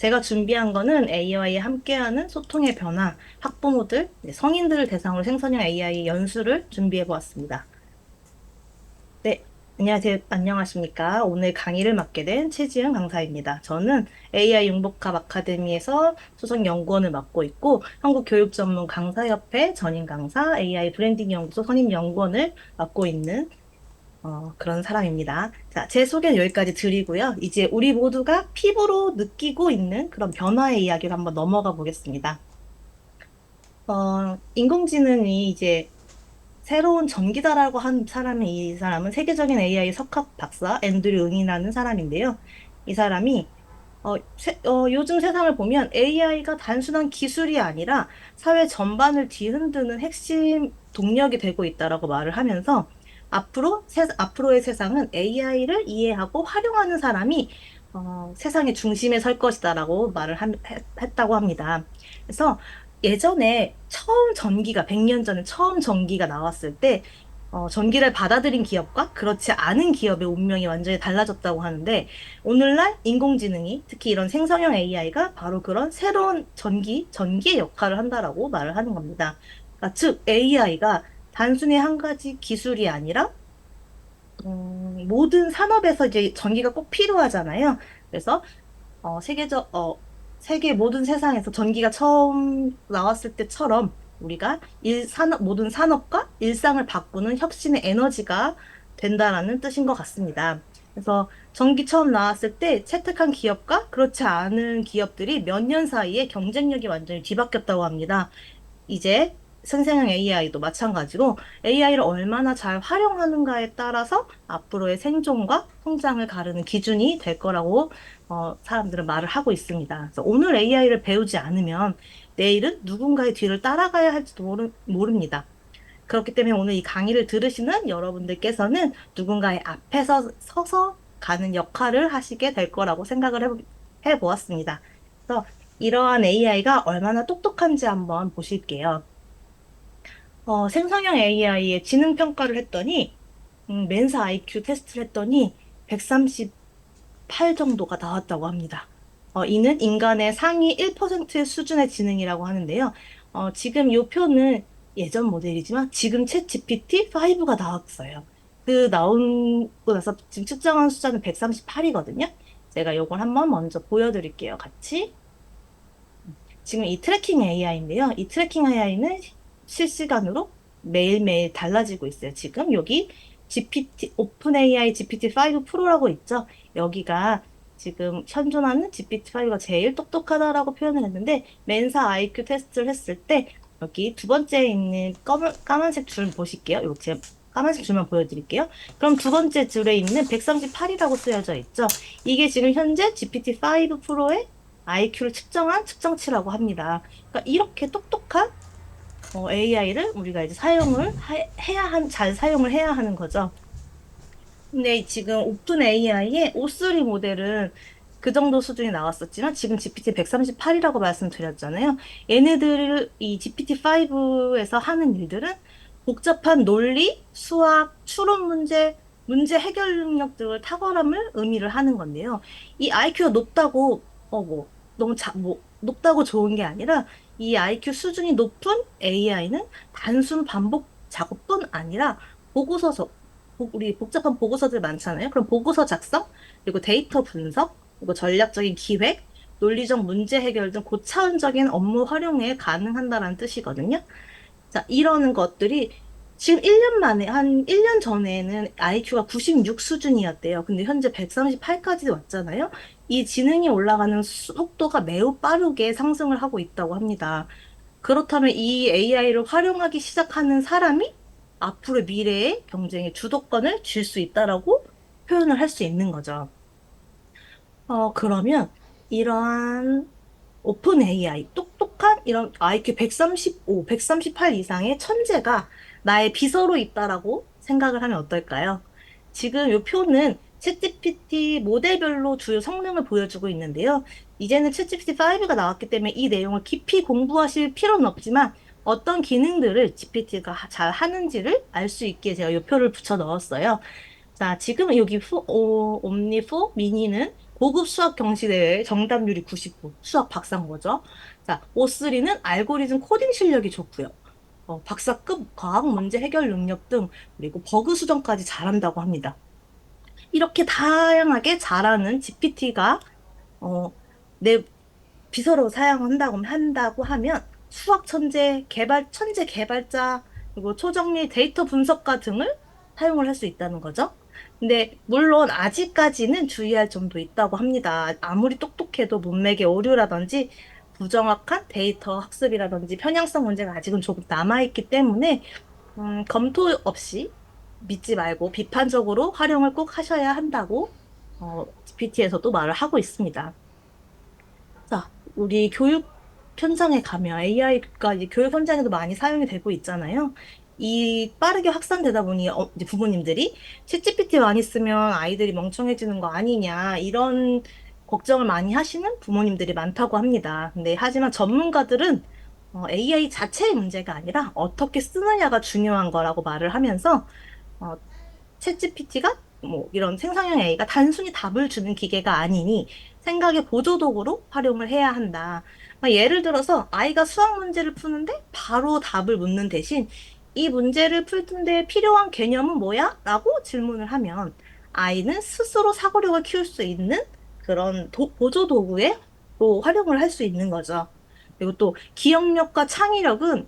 제가 준비한 거는 AI와 함께하는 소통의 변화, 학부모들, 성인들을 대상으로 생성형 AI 연수를 준비해 보았습니다. 네, 안녕하십니까. 오늘 강의를 맡게 된 최지은 강사입니다. 저는 AI 융복합 아카데미에서 수석 연구원을 맡고 있고, 한국교육전문 강사협회 전임 강사, AI 브랜딩 연구소 선임 연구원을 맡고 있는 그런 사람입니다. 자, 제 소개는 여기까지 드리고요. 이제 우리 모두가 피부로 느끼고 있는 그런 변화의 이야기를 한번 넘어가 보겠습니다. 인공지능이 이제 새로운 전기다라고 한 사람이 이 사람은 세계적인 AI 석학 박사 앤드류 응이라는 사람인데요. 이 사람이 요즘 세상을 보면 AI가 단순한 기술이 아니라 사회 전반을 뒤흔드는 핵심 동력이 되고 있다라고 말을 하면서 앞으로의 세상은 AI를 이해하고 활용하는 사람이 세상의 중심에 설 것이다라고 했다고 합니다. 그래서 예전에 처음 전기가, 100년 전에 처음 전기가 나왔을 때 전기를 받아들인 기업과 그렇지 않은 기업의 운명이 완전히 달라졌다고 하는데, 오늘날 인공지능이 특히 이런 생성형 AI가 바로 그런 새로운 전기의 역할을 한다라고 말을 하는 겁니다. 그러니까 즉, AI가 단순히 한 가지 기술이 아니라 모든 산업에서 이제 전기가 꼭 필요하잖아요. 그래서 세계 모든 세상에서 전기가 처음 나왔을 때처럼 우리가 모든 산업과 일상을 바꾸는 혁신의 에너지가 된다라는 뜻인 것 같습니다. 그래서 전기 처음 나왔을 때 채택한 기업과 그렇지 않은 기업들이 몇 년 사이에 경쟁력이 완전히 뒤바뀌었다고 합니다. 이제 생성형 AI도 마찬가지로 AI를 얼마나 잘 활용하는가에 따라서 앞으로의 생존과 성장을 가르는 기준이 될 거라고 사람들은 말을 하고 있습니다. 그래서 오늘 AI를 배우지 않으면 내일은 누군가의 뒤를 따라가야 할지도 모릅니다. 그렇기 때문에 오늘 이 강의를 들으시는 여러분들께서는 누군가의 앞에서 서서 가는 역할을 하시게 될 거라고 해보았습니다. 그래서 이러한 AI가 얼마나 똑똑한지 한번 보실게요. 생성형 AI의 지능 평가를 했더니, 멘사 IQ 테스트를 했더니 138 정도가 나왔다고 합니다. 이는 인간의 상위 1%의 수준의 지능이라고 하는데요. 지금 이 표는 예전 모델이지만 지금 챗 GPT-5가 나왔어요. 그 나오고 나서 지금 측정한 숫자는 138이거든요. 제가 요걸 한번 먼저 보여드릴게요. 같이. 지금 이 트래킹 AI인데요. 이 트래킹 AI는 실시간으로 매일매일 달라지고 있어요. 지금 여기 오픈 AI GPT-5 프로라고 있죠. 여기가 지금 현존하는 GPT-5가 제일 똑똑하다라고 표현을 했는데, 멘사 IQ 테스트를 했을 때 여기 두 번째에 있는 까만색 줄 보실게요. 이렇게 까만색 줄만 보여드릴게요. 그럼 두 번째 줄에 있는 138이라고 쓰여져 있죠. 이게 지금 현재 GPT-5 프로의 IQ를 측정한 측정치라고 합니다. 그러니까 이렇게 똑똑한 AI를 우리가 이제 잘 사용을 해야 하는 거죠. 근데 지금 오픈 AI의 O3 모델은 그 정도 수준이 나왔었지만 지금 GPT 138이라고 말씀드렸잖아요. 이 GPT-5에서 하는 일들은 복잡한 논리, 수학, 추론 문제 해결 능력 등을 탁월함을 의미를 하는 건데요. 이 IQ가 높다고 좋은 게 아니라 이 IQ 수준이 높은 AI는 단순 반복 작업뿐 아니라 보고서 우리 복잡한 보고서들 많잖아요. 그럼 보고서 작성, 그리고 데이터 분석, 그리고 전략적인 기획, 논리적 문제 해결 등 고차원적인 업무 활용에 가능한다는 뜻이거든요. 자, 이러는 것들이 지금 1년 만에, 한 1년 전에는 IQ가 96 수준이었대요. 근데 현재 138까지 왔잖아요. 이 지능이 올라가는 속도가 매우 빠르게 상승을 하고 있다고 합니다. 그렇다면 이 AI를 활용하기 시작하는 사람이 앞으로 미래의 경쟁의 주도권을 쥘 수 있다라고 표현을 할 수 있는 거죠. 그러면 이러한 오픈 AI, 똑똑한 이런 IQ 135, 138 이상의 천재가 나의 비서로 있다라고 생각을 하면 어떨까요? 지금 이 표는 챗GPT 모델별로 주요 성능을 보여주고 있는데요. 이제는 챗GPT5가 나왔기 때문에 이 내용을 깊이 공부하실 필요는 없지만 어떤 기능들을 GPT가 잘 하는지를 알 수 있게 제가 이 표를 붙여 넣었어요. 자, 지금 여기 옴니4 미니는 고급 수학 경시대회 정답률이 99, 수학 박사인 거죠. 자, O3는 알고리즘 코딩 실력이 좋고요. 박사급 과학 문제 해결 능력 등, 그리고 버그 수정까지 잘한다고 합니다. 이렇게 다양하게 잘하는 GPT가, 내 비서로 사용한다고 하면 수학 천재 개발자, 그리고 초정리 데이터 분석가 등을 사용을 할 수 있다는 거죠. 근데 물론 아직까지는 주의할 점도 있다고 합니다. 아무리 똑똑해도 문맥의 오류라든지 부정확한 데이터 학습이라든지 편향성 문제가 아직은 조금 남아있기 때문에 검토 없이 믿지 말고 비판적으로 활용을 꼭 하셔야 한다고 GPT에서도 말을 하고 있습니다. 자, 우리 교육 현장에 가면 AI가 이제 교육 현장에도 많이 사용이 되고 있잖아요. 이 빠르게 확산되다 보니 이제 부모님들이 챗GPT 많이 쓰면 아이들이 멍청해지는 거 아니냐 이런 걱정을 많이 하시는 부모님들이 많다고 합니다. 근데 하지만 전문가들은 AI 자체의 문제가 아니라 어떻게 쓰느냐가 중요한 거라고 말을 하면서 어, 챗GPT가 뭐 이런 생성형 AI가 단순히 답을 주는 기계가 아니니 생각의 보조도구로 활용을 해야 한다. 예를 들어서 아이가 수학 문제를 푸는데 바로 답을 묻는 대신 이 문제를 풀 텐데 필요한 개념은 뭐야? 라고 질문을 하면 아이는 스스로 사고력을 키울 수 있는 그런 보조도구에 또 활용을 할 수 있는 거죠. 그리고 또 기억력과 창의력은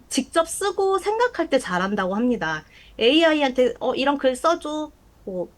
직접 쓰고 생각할 때 잘한다고 합니다. AI한테 이런 글 써줘. 뭐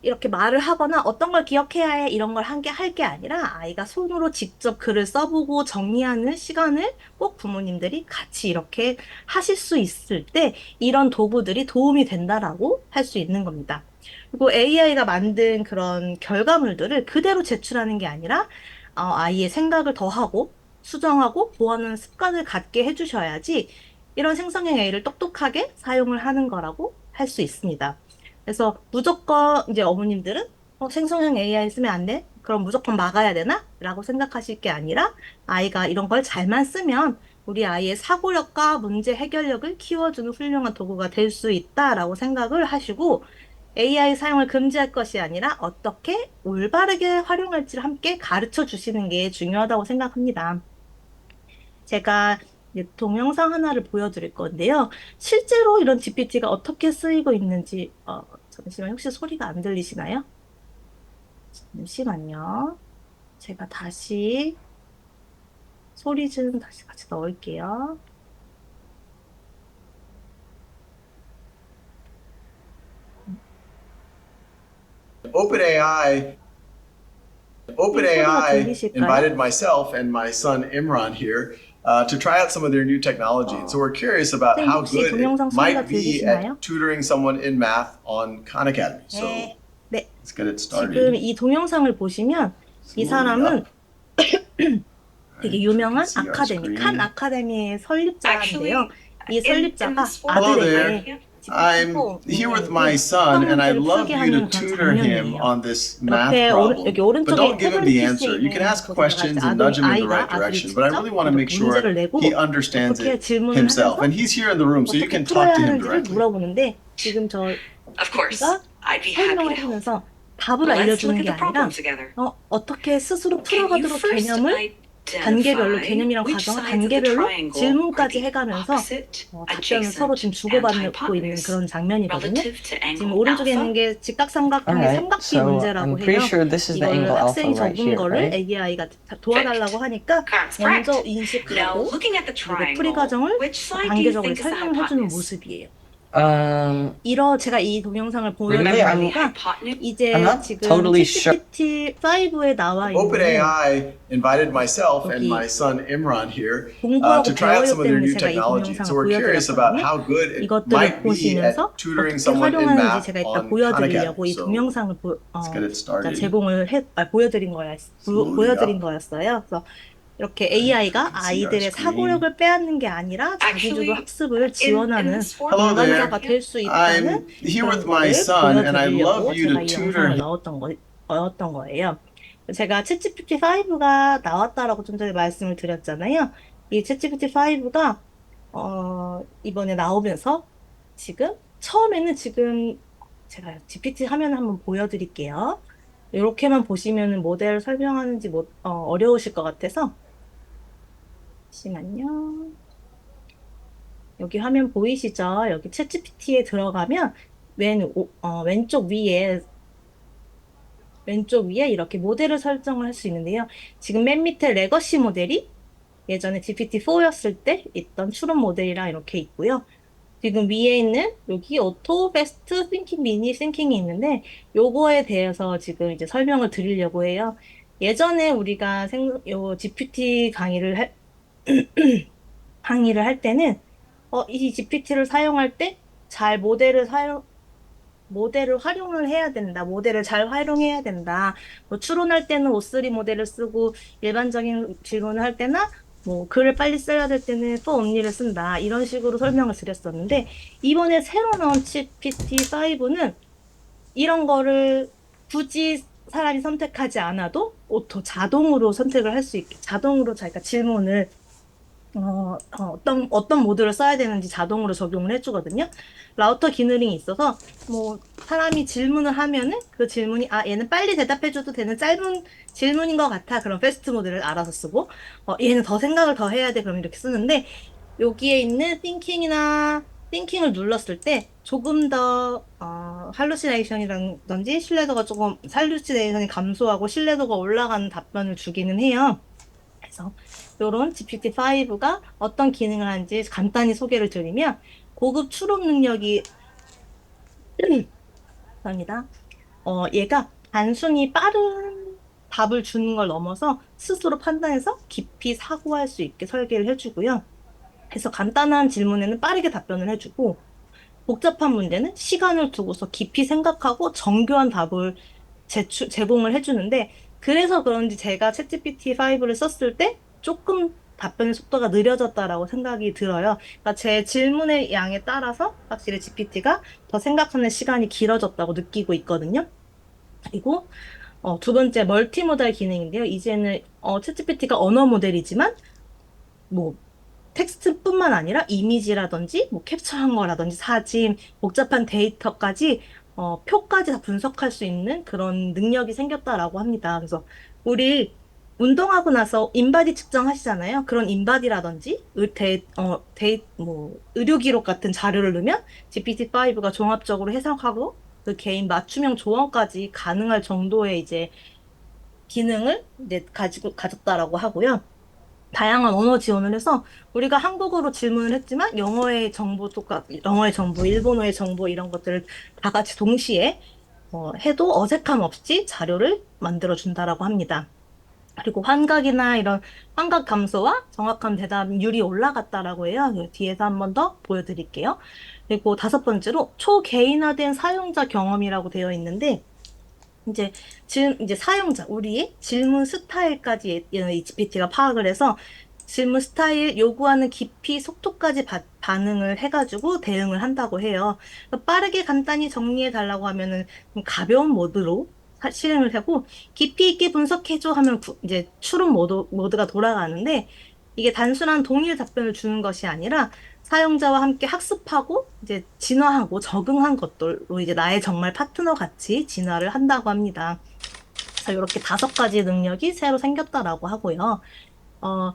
이렇게 말을 하거나 어떤 걸 기억해야 해 이런 걸 할 게 아니라 아이가 손으로 직접 글을 써보고 정리하는 시간을 꼭 부모님들이 같이 이렇게 하실 수 있을 때 이런 도구들이 도움이 된다라고 할 수 있는 겁니다. 그리고 AI가 만든 그런 결과물들을 그대로 제출하는 게 아니라 아이의 생각을 더하고 수정하고 보완하는 습관을 갖게 해주셔야지 이런 생성형 AI를 똑똑하게 사용을 하는 거라고 할 수 있습니다. 그래서 무조건 이제 어머님들은 생성형 AI 쓰면 안 돼? 그럼 무조건 막아야 되나? 라고 생각하실 게 아니라 아이가 이런 걸 잘만 쓰면 우리 아이의 사고력과 문제 해결력을 키워주는 훌륭한 도구가 될 수 있다라고 생각을 하시고 AI 사용을 금지할 것이 아니라 어떻게 올바르게 활용할지를 함께 가르쳐 주시는 게 중요하다고 생각합니다. 제가 이제 동영상 하나를 보여드릴 건데요. 실제로 이런 GPT가 어떻게 쓰이고 있는지, 잠시만, 혹시 소리가 안 들리시나요? 잠시만요. 제가 다시 소리 좀 다시 같이 넣을게요. OpenAI 소리가 OpenAI 들리실까요? invited myself and my son Imran here to try out some of their new technology. And so we're curious about 선생님 how 혹시 good it 동영상 소리가 might be 들리시나요? at tutoring someone in math on Khan Academy. So 네. 네. let's get it 지금 started. 이 동영상을 보시면 이 It's loading 사람은 up. 되게 Right, so we can 유명한 see our 아카데미, 칸 screen. 아카데미의 설립자인데요. 이 in 설립자가 this form, Hello 아들에게 there. GPT-4 I'm here with my 의 son, 수학 and I'd 문제를 love 풀게 you to 하는 그런 tutor him 장면이에요. on this math 옆에 problem. 여기 But 오른쪽에 don't give him 태블릿 the PC에 answer. You can 있는 ask 보도가 questions and nudge him in the right 아들이 direction. But I 직접 really want to make 문제를 sure 내고 he understands 어떻게 it 질문을 himself. 하면서 And he's here in the room, so you 어떻게 can talk 풀어야 to him 하는지를 directly. 물어보는데 지금 저 of course, PPT가 I'd be happy 설명을 to help. 해주면서 답을 Let's look 알려주는 at 게 the problem 아니라 together. 어떻게 스스로 Can you 풀어가도록 first 개념을 단계별로 identify 개념이랑 which 과정을 sides of the 단계별로 triangle are 질문까지 the 해가면서 opposite, 답변을 서로 지금 adjacent, and 주고받고 있는 hypotenuse 그런 장면이거든요. relative to 지금 angle 오른쪽에 있는 alpha? 게 직각삼각형의 Alright, 삼각비 so 문제라고 I'm pretty 해요. sure this is the 이거를 angle alpha 학생이 right 적은 here, 거를 right? AI가 도와달라고 하니까 That's 먼저 correct. Now, 인식하고 looking at the 그리고 풀이 triangle, 과정을 which side do you 단계적으로 think is the 설명해주는 hypotenuse? 모습이에요. Um, 제가 이 동영상을 Really? 보여드린 Remember the 이유가 hypotenuse? I'm 이제 not 지금 totally sure. GPT-5에 나와 있는 OpenAI invited myself and 여기 my son Imran here 공부하고 to try out some of their 배워요 new 때문에 제가 이 technology. 동영상을 So we're curious about 보여드렸거든요. how good it 이것들을 might be 보시면서 at tutoring 어떻게 someone in 활용하는지 math 제가 이따 on Khan 보여드리려고 Academy. 이 So 동영상을 let's get it started. 보여드린 loading up. 거였어요. 그래서 이렇게 Right, so we AI가 can see our 아이들의 screen. 사고력을 빼앗는 게 아니라 자기주도 Actually, 학습을 in 지원하는 this form, Hello there. 동반자가 될 수 있다는 I'm here 그런 with my 거를 son, and I'd love 보여드리려고 you 제가 to 이 tutor 영상을 him. 넣었던 거예요. 제가 챗GPT-5가 나왔다라고 좀 전에 말씀을 드렸잖아요. 이 챗GPT-5가 이번에 나오면서 처음에는 지금 제가 GPT 화면을 한번 보여드릴게요. 이렇게만 보시면은 모델 설명하는지 어려우실 것 같아서 잠시만요. 여기 화면 보이시죠? 여기 챗GPT에 들어가면 왼쪽 위에 이렇게 모델을 설정을 할 수 있는데요. 지금 맨 밑에 레거시 모델이 예전에 GPT-4였을 때 있던 추론 모델이랑 이렇게 있고요. 지금 위에 있는 여기 오토 베스트 싱킹 미니 싱킹이 있는데 요거에 대해서 지금 이제 설명을 드리려고 해요. 예전에 우리가 요 GPT 강의를 할 때는 이 GPT를 사용할 때 잘 모델을 활용을 해야 된다. 모델을 잘 활용해야 된다. 뭐 추론할 때는 O3 모델을 쓰고 일반적인 질문을 할 때나 뭐 글을 빨리 써야 될 때는 또 옴니를 쓴다. 이런 식으로 설명을 드렸었는데 이번에 새로 나온 GPT-5는 이런 거를 굳이 사람이 선택하지 않아도 오토 자동으로 선택을 할 수 있게 자동으로 자기가 질문을 어떤 모드를 써야 되는지 자동으로 적용을 해주거든요. 라우터 기능이 있어서, 뭐, 사람이 질문을 하면은 그 질문이, 얘는 빨리 대답해줘도 되는 짧은 질문인 것 같아. 그럼 패스트 모드를 알아서 쓰고, 얘는 더 생각을 더 해야 돼. 그럼 이렇게 쓰는데, 여기에 있는 띵킹을 눌렀을 때 조금 더, 할루시네이션이라든지 할루시네이션이 감소하고 신뢰도가 올라가는 답변을 주기는 해요. 그래서 이런 GPT-5가 어떤 기능을 하는지 간단히 소개를 드리면 고급 추론 능력이 합니다. 얘가 단순히 빠른 답을 주는 걸 넘어서 스스로 판단해서 깊이 사고할 수 있게 설계를 해주고요. 그래서 간단한 질문에는 빠르게 답변을 해주고 복잡한 문제는 시간을 두고서 깊이 생각하고 정교한 답을 제공을 해주는데, 그래서 그런지 제가 챗GPT5를 썼을 때 조금 답변의 속도가 느려졌다라고 생각이 들어요. 그러니까 제 질문의 양에 따라서 확실히 GPT가 더 생각하는 시간이 길어졌다고 느끼고 있거든요. 그리고 두 번째 멀티모달 기능인데요. 이제는 챗GPT가 언어 모델이지만 뭐 텍스트뿐만 아니라 이미지라든지 뭐 캡처한 거라든지 사진, 복잡한 데이터까지 표까지 다 분석할 수 있는 그런 능력이 생겼다라고 합니다. 그래서 우리 운동하고 나서 인바디 측정하시잖아요. 그런 인바디라든지 뭐 의료 기록 같은 자료를 넣으면 GPT-5가 종합적으로 해석하고 그 개인 맞춤형 조언까지 가능할 정도의 이제 기능을 이제 가졌다라고 하고요. 다양한 언어 지원을 해서 우리가 한국어로 질문을 했지만 영어의 정보, 일본어의 정보 이런 것들을 다 같이 동시에 해도 어색함 없이 자료를 만들어 준다라고 합니다. 그리고 환각이나 이런 환각 감소와 정확한 대답률이 올라갔다라고 해요. 뒤에서 한 번 더 보여드릴게요. 그리고 다섯 번째로 초개인화된 사용자 경험이라고 되어 있는데 이제 사용자, 우리의 질문 스타일까지 이 GPT가 파악을 해서 질문 스타일 요구하는 깊이, 속도까지 반응을 해가지고 대응을 한다고 해요. 그러니까 빠르게 간단히 정리해 달라고 하면은 좀 가벼운 모드로 실행을 하고 깊이 있게 분석해줘 하면 이제 추론 모드가 돌아가는데 이게 단순한 동일 답변을 주는 것이 아니라 사용자와 함께 학습하고 이제 진화하고 적응한 것들로 이제 나의 정말 파트너 같이 진화를 한다고 합니다. 그래서 이렇게 다섯 가지 능력이 새로 생겼다라고 하고요. 어,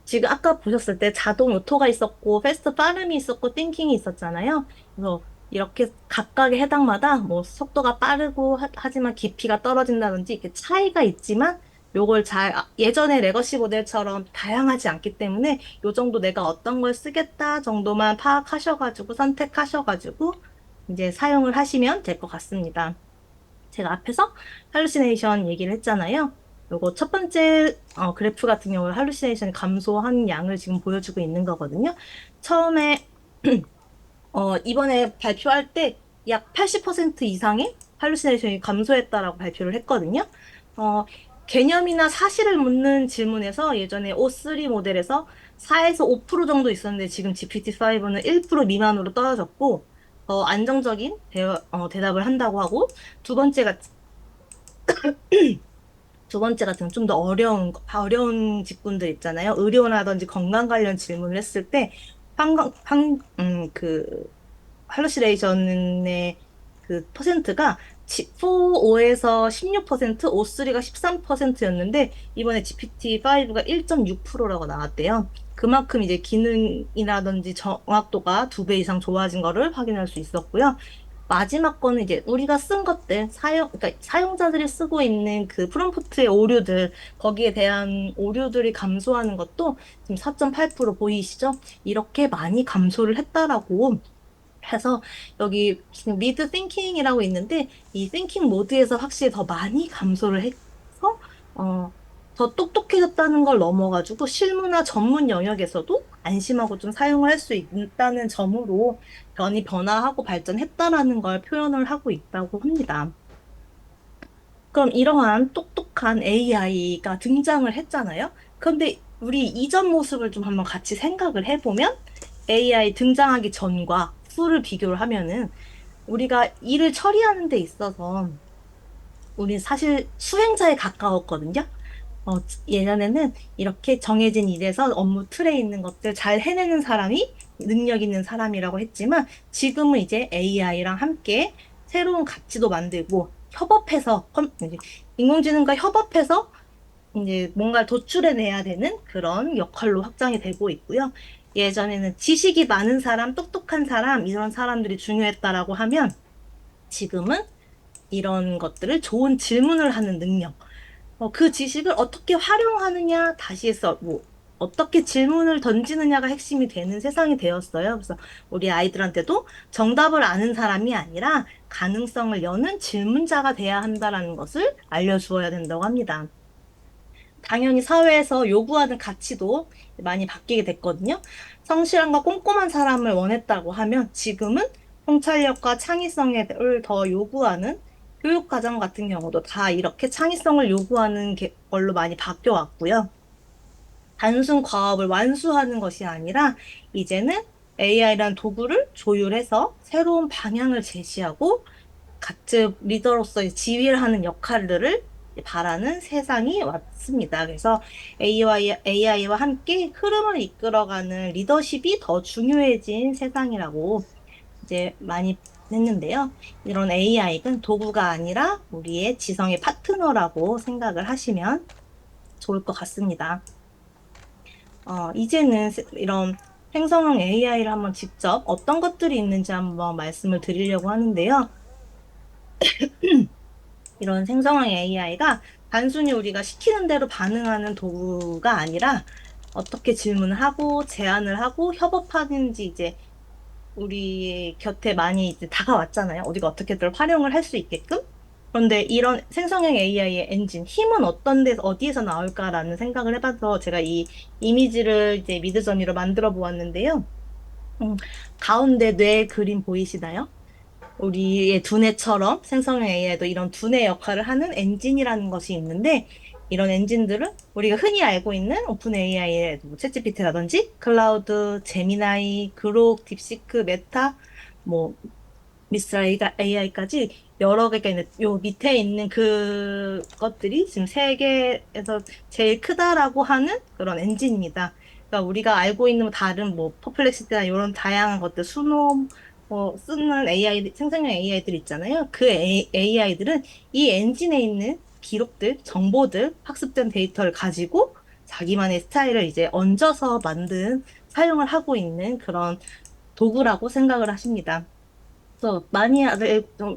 지금 아까 보셨을 때 자동 요토가 있었고, 패스트 빠름이 있었고, 띵킹이 있었잖아요. 그래서 이렇게 각각의 해당마다 뭐 속도가 빠르고 하지만 깊이가 떨어진다든지 이렇게 차이가 있지만 예전에 레거시 모델처럼 다양하지 않기 때문에 요 정도 내가 어떤 걸 쓰겠다 정도만 파악하셔가지고 선택하셔가지고 이제 사용을 하시면 될 것 같습니다. 제가 앞에서 할루시네이션 얘기를 했잖아요. 요거 첫 번째 그래프 같은 경우에 할루시네이션 감소한 양을 지금 보여주고 있는 거거든요. 처음에 이번에 발표할 때 약 80% 이상의 할루시네이션이 감소했다라고 발표를 했거든요. 어, 개념이나 사실을 묻는 질문에서 예전에 O3 모델에서 4에서 5% 정도 있었는데 지금 GPT-5는 1% 미만으로 떨어졌고 안정적인 대답을 한다고 하고 두 번째가 두 번째 같은 좀 더 어려운 직군들 있잖아요. 의료나든지 건강 관련 질문을 했을 때, 그, 할루시네이션의 그 퍼센트가 O5에서 16%, O3가 13%였는데 이번에 GPT-5가 1.6%라고 나왔대요. 그만큼 이제 기능이라든지 정확도가 2배 이상 좋아진 거를 확인할 수 있었고요. 마지막 거는 이제 우리가 쓴 것들, 그러니까 사용자들이 쓰고 있는 그 프롬프트의 오류들, 거기에 대한 오류들이 감소하는 것도 지금 4.8% 보이시죠? 이렇게 많이 감소를 했다라고 해서 여기 지금 미드 띵킹이라고 있는데 이 띵킹 모드에서 확실히 더 많이 감소를 해서 어, 더 똑똑해졌다는 걸 넘어가지고 실무나 전문 영역에서도 안심하고 좀 사용을 할 수 있다는 점으로 변화하고 발전했다라는 걸 표현을 하고 있다고 합니다. 그럼 이러한 똑똑한 AI가 등장을 했잖아요. 그런데 우리 이전 모습을 좀 한번 같이 생각을 해보면 AI 등장하기 전과 후를 비교를 하면은 우리가 일을 처리하는 데 있어서 우리 사실 수행자에 가까웠거든요. 예전에는 이렇게 정해진 일에서 업무 틀에 있는 것들 잘 해내는 사람이 능력 있는 사람이라고 했지만 지금은 이제 AI랑 함께 새로운 가치도 만들고 협업해서 이제 인공지능과 협업해서 이제 뭔가를 도출해내야 되는 그런 역할로 확장이 되고 있고요. 예전에는 지식이 많은 사람, 똑똑한 사람, 이런 사람들이 중요했다라고 하면 지금은 이런 것들을 좋은 질문을 하는 능력, 그 지식을 어떻게 활용하느냐, 다시 해서 뭐 어떻게 질문을 던지느냐가 핵심이 되는 세상이 되었어요. 그래서 우리 아이들한테도 정답을 아는 사람이 아니라 가능성을 여는 질문자가 돼야 한다라는 것을 알려주어야 된다고 합니다. 당연히 사회에서 요구하는 가치도 많이 바뀌게 됐거든요. 성실함과 꼼꼼한 사람을 원했다고 하면 지금은 통찰력과 창의성을 더 요구하는 교육과정 같은 경우도 다 이렇게 창의성을 요구하는 걸로 많이 바뀌어 왔고요. 단순 과업을 완수하는 것이 아니라 이제는 AI라는 도구를 조율해서 새로운 방향을 제시하고 각자 리더로서의 지휘를 하는 역할들을 바라는 세상이 왔습니다. 그래서 AI와 함께 흐름을 이끌어가는 리더십이 더 중요해진 세상이라고 이제 많이 했는데요. 이런 AI는 도구가 아니라 우리의 지성의 파트너라고 생각을 하시면 좋을 것 같습니다. 이제는 이런 생성형 AI를 한번 직접 어떤 것들이 있는지 한번 말씀을 드리려고 하는데요. 이런 생성형 AI가 단순히 우리가 시키는 대로 반응하는 도구가 아니라 어떻게 질문을 하고 제안을 하고 협업하는지 이제 우리 곁에 많이 이제 다가왔잖아요. 우리가 어떻게든 활용을 할 수 있게끔. 그런데 이런 생성형 AI의 엔진, 힘은 어떤 데서, 어디에서 나올까라는 생각을 해봐서 제가 이 이미지를 이제 미드저니로 만들어 보았는데요. 음, 가운데 뇌 그림 보이시나요? 우리의 두뇌처럼 생성형 AI도 이런 두뇌 역할을 하는 엔진이라는 것이 있는데 이런 엔진들은 우리가 흔히 알고 있는 오픈 AI의 뭐 챗GPT라든지 클라우드, 제미나이, 그록, 딥시크, 메타, 뭐 미스터 AI까지 여러 개가 있는 요 밑에 있는 그것들이 지금 세계에서 제일 크다라고 하는 그런 엔진입니다. 그러니까 우리가 알고 있는 다른 뭐 퍼플렉시티나 이런 다양한 것들 수노 쓰는 AI 생성형 AI들 있잖아요. 그 AI들은 이 엔진에 있는 기록들, 정보들, 학습된 데이터를 가지고 자기만의 스타일을 이제 얹어서 만든 사용을 하고 있는 그런 도구라고 생각을 하십니다. 그래서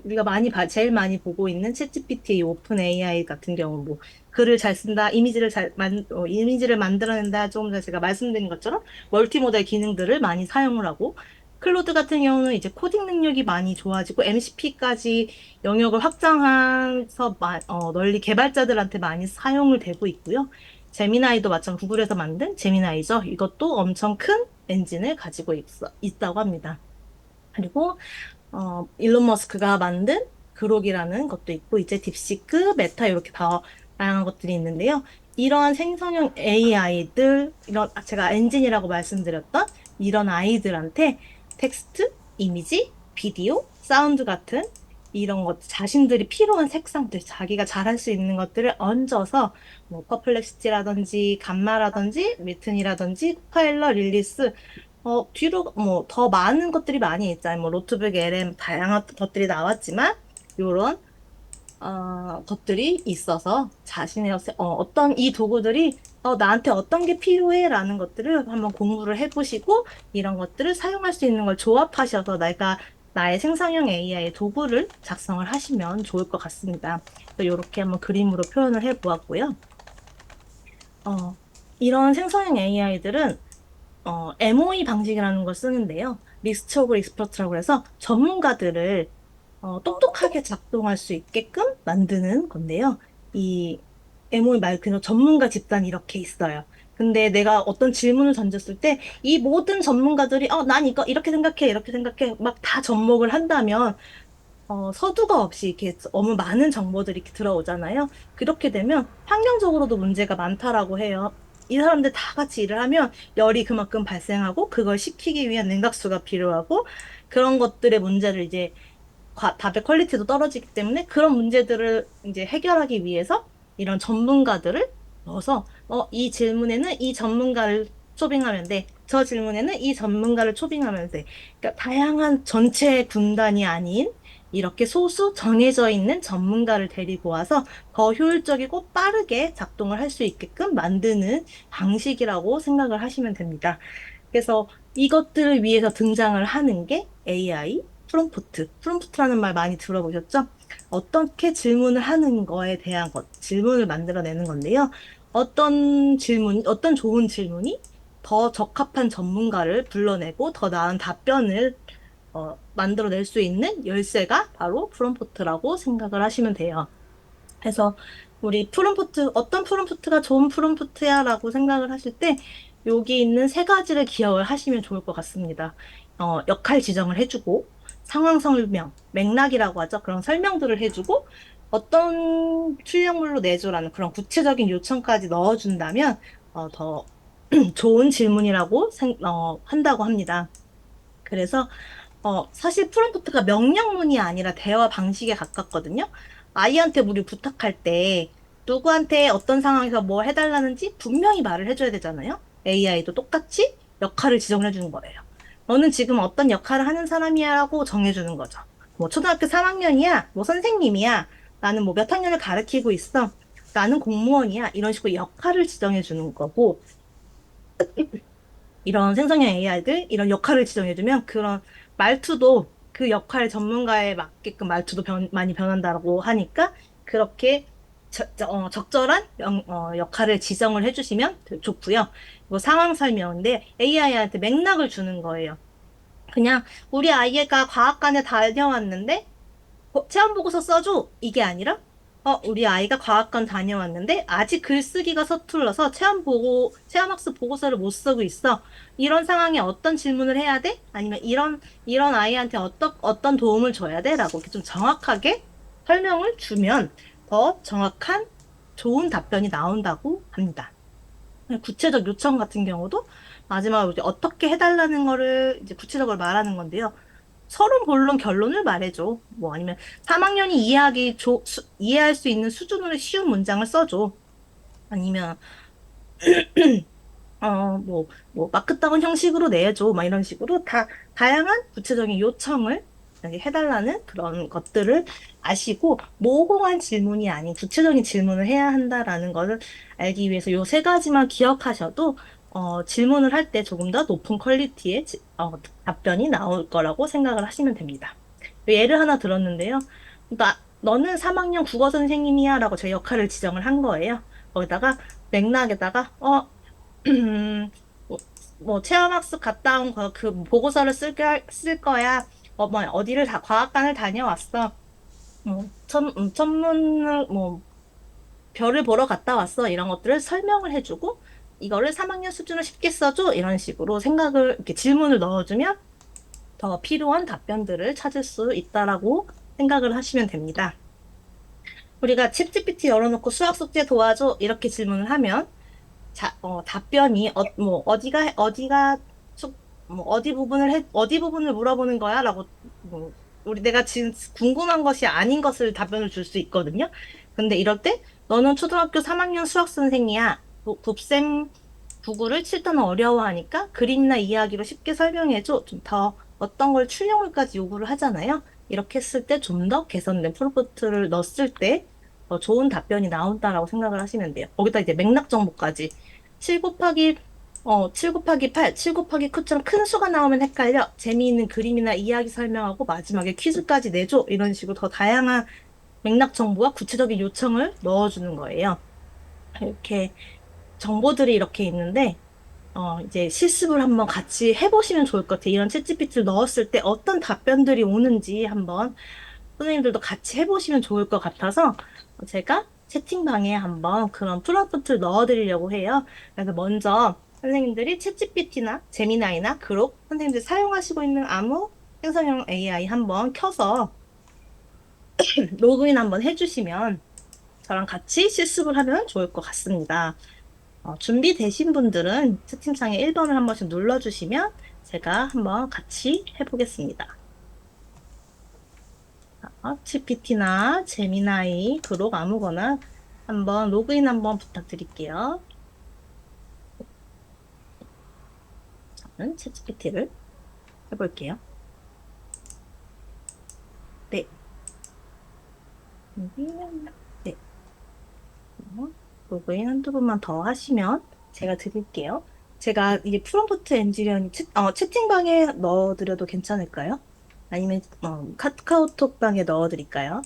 우리가 제일 많이 보고 있는 챗GPT, 오픈 AI 같은 경우, 뭐, 글을 잘 쓴다, 이미지를 만들어낸다, 조금 전에 제가 말씀드린 것처럼, 멀티모델 기능들을 많이 사용을 하고, 클로드 같은 경우는 이제 코딩 능력이 많이 좋아지고, MCP까지 영역을 확장해서, 널리 개발자들한테 많이 사용을 되고 있고요. 제미나이도 구글에서 만든 제미나이죠. 이것도 엄청 큰 엔진을 가지고 있다고 합니다. 그리고 일론 머스크가 만든 그록이라는 것도 있고, 이제 딥시크, 메타 이렇게 다 다양한 것들이 있는데요. 이러한 생성형 AI들, 제가 엔진이라고 말씀드렸던 이런 아이들한테 텍스트, 이미지, 비디오, 사운드 같은 이런 것, 자신들이 필요한 색상들, 자기가 잘할 수 있는 것들을 얹어서, 뭐, 퍼플렉시티라든지, 감마라든지, 미튼이라든지, 코파일러, 릴리스, 뒤로 뭐 더 많은 것들이 많이 있잖아요. 뭐 노트북 LM 다양한 것들이 나왔지만 요런 것들이 있어서 자신의 어떤 이 도구들이 나한테 어떤 게 필요해라는 것들을 한번 공부를 해보시고 이런 것들을 사용할 수 있는 걸 조합하셔서 내가 나의 생성형 AI 도구를 작성을 하시면 좋을 것 같습니다. 이렇게 한번 그림으로 표현을 해보았고요. 어, 이런 생성형 AI들은 MOE 방식이라는 걸 쓰는데요. 리스트 오브 익스퍼트라고 해서 전문가들을 똑똑하게 작동할 수 있게끔 만드는 건데요. 이 MOE 말 그대로 전문가 집단이 이렇게 있어요. 근데 내가 어떤 질문을 던졌을 때 이 모든 전문가들이 난 이거 이렇게 생각해, 이렇게 생각해 막 다 접목을 한다면 서두가 없이 이렇게 너무 많은 정보들이 이렇게 들어오잖아요. 그렇게 되면 환경적으로도 문제가 많다라고 해요. 이 사람들 다 같이 일을 하면 열이 그만큼 발생하고 그걸 식히기 위한 냉각수가 필요하고 그런 것들의 문제를 이제 답의 퀄리티도 떨어지기 때문에 그런 문제들을 이제 해결하기 위해서 이런 전문가들을 넣어서 이 질문에는 이 전문가를 초빙하면 돼. 저 질문에는 이 전문가를 초빙하면 돼. 그러니까 다양한 전체 군단이 아닌 이렇게 소수 정해져 있는 전문가를 데리고 와서 더 효율적이고 빠르게 작동을 할 수 있게끔 만드는 방식이라고 생각을 하시면 됩니다. 그래서 이것들을 위해서 등장을 하는 게 AI 프롬프트. 프롬프트라는 말 많이 들어보셨죠? 어떻게 질문을 하는 거에 대한 질문을 만들어내는 건데요. 어떤 좋은 질문이 더 적합한 전문가를 불러내고 더 나은 답변을 만들어낼 수 있는 열쇠가 바로 프롬프트라고 생각을 하시면 돼요. 그래서 우리 어떤 프롬프트가 좋은 프롬프트야라고 생각을 하실 때 여기 있는 세 가지를 기억을 하시면 좋을 것 같습니다. 역할 지정을 해주고 상황 설명, 맥락이라고 하죠. 그런 설명들을 해주고 어떤 출력물로 내줘라는 그런 구체적인 요청까지 넣어준다면 더 좋은 질문이라고 한다고 합니다. 그래서 사실 프롬프트가 명령문이 아니라 대화 방식에 가깝거든요. 아이한테 우리 부탁할 때 누구한테 어떤 상황에서 뭐 해달라는지 분명히 말을 해줘야 되잖아요. AI도 똑같이 역할을 지정해 주는 거예요. 너는 지금 어떤 역할을 하는 사람이야 라고 정해주는 거죠. 뭐 초등학교 3학년이야, 뭐 선생님이야, 나는 뭐 몇 학년을 가르치고 있어, 나는 공무원이야, 이런 식으로 역할을 지정해 주는 거고, 이런 생성형 AI들 이런 역할을 지정해주면 그런 말투도 그 역할 전문가에 맞게끔 말투도 많이 변한다고 하니까 그렇게 적절한 역할을 지정을 해주시면 좋고요. 뭐 상황 설명인데 AI한테 맥락을 주는 거예요. 그냥 우리 아이가 과학관에 다녀왔는데 체험 보고서 써줘. 이게 아니라, 우리 아이가 과학관 다녀왔는데, 아직 글쓰기가 서툴러서 체험학습 보고서를 못 쓰고 있어. 이런 상황에 어떤 질문을 해야 돼? 아니면 이런 아이한테 어떤 도움을 줘야 돼? 라고 이렇게 좀 정확하게 설명을 주면 더 정확한 좋은 답변이 나온다고 합니다. 구체적 요청 같은 경우도 마지막으로 이제 어떻게 해달라는 거를 이제 구체적으로 말하는 건데요. 서론, 본론, 결론을 말해줘. 뭐 아니면 3학년이 이해할 수 있는 수준으로 쉬운 문장을 써줘. 아니면 마크 다운 형식으로 내줘. 막 이런 식으로 다양한 구체적인 요청을 이렇게 해달라는 그런 것들을 아시고, 모호한 질문이 아닌 구체적인 질문을 해야 한다라는 것을 알기 위해서 요 세 가지만 기억하셔도, 질문을 할 때 조금 더 높은 퀄리티의 답변이 나올 거라고 생각을 하시면 됩니다. 예를 하나 들었는데요. 너는 3학년 국어 선생님이야 라고 제 역할을 지정을 한 거예요. 거기다가 맥락에다가, 뭐, 체험학습 갔다 온 그 보고서를 쓸 거야. 어디를 과학관을 다녀왔어. 천문을, 별을 보러 갔다 왔어. 이런 것들을 설명을 해주고, 이거를 3학년 수준으로 쉽게 써줘. 이런 식으로 이렇게 질문을 넣어주면 더 필요한 답변들을 찾을 수 있다라고 생각을 하시면 됩니다. 우리가 챗 GPT 열어놓고 수학 숙제 도와줘. 이렇게 질문을 하면 답변이 어디 부분을 물어보는 거야라고 내가 지금 궁금한 것이 아닌 것을 답변을 줄 수 있거든요. 근데 이럴 때 너는 초등학교 3학년 수학 선생이야. 곱셈 구구를 7단 어려워하니까 그림이나 이야기로 쉽게 설명해줘. 좀 더 어떤 걸 출력물까지 요구를 하잖아요. 이렇게 했을 때 좀 더 개선된 프롬프트를 넣었을 때 좋은 답변이 나온다라고 생각을 하시면 돼요. 거기다 이제 맥락 정보까지 7 곱하기 7 곱하기 8, 7 곱하기 9처럼 큰 수가 나오면 헷갈려. 재미있는 그림이나 이야기 설명하고 마지막에 퀴즈까지 내줘. 이런 식으로 더 다양한 맥락 정보와 구체적인 요청을 넣어주는 거예요. 이렇게 정보들이 이렇게 있는데 이제 실습을 한번 같이 해보시면 좋을 것 같아요. 이런 챗GPT를 넣었을 때 어떤 답변들이 오는지 한번 선생님들도 같이 해보시면 좋을 것 같아서 제가 채팅방에 한번 그런 프롬프트를 넣어드리려고 해요. 그래서 먼저 선생님들이 챗GPT나 제미나이나 그록 선생님들이 사용하시고 있는 아무 생성형 AI 한번 켜서 로그인 한번 해주시면 저랑 같이 실습을 하면 좋을 것 같습니다. 준비되신 분들은 채팅창에 1번을 한 번씩 눌러주시면 제가 한번 같이 해보겠습니다. GPT나 제미나이, 그록 아무거나 한번 로그인 한번 부탁드릴게요. 저는 챗GPT를 해볼게요. 네. 네. 로그인 한두 번만 더 하시면 제가 드릴게요. 제가 이게 프롬프트 엔지니어링 채팅방에 넣어드려도 괜찮을까요? 아니면 카카오톡방에 넣어드릴까요?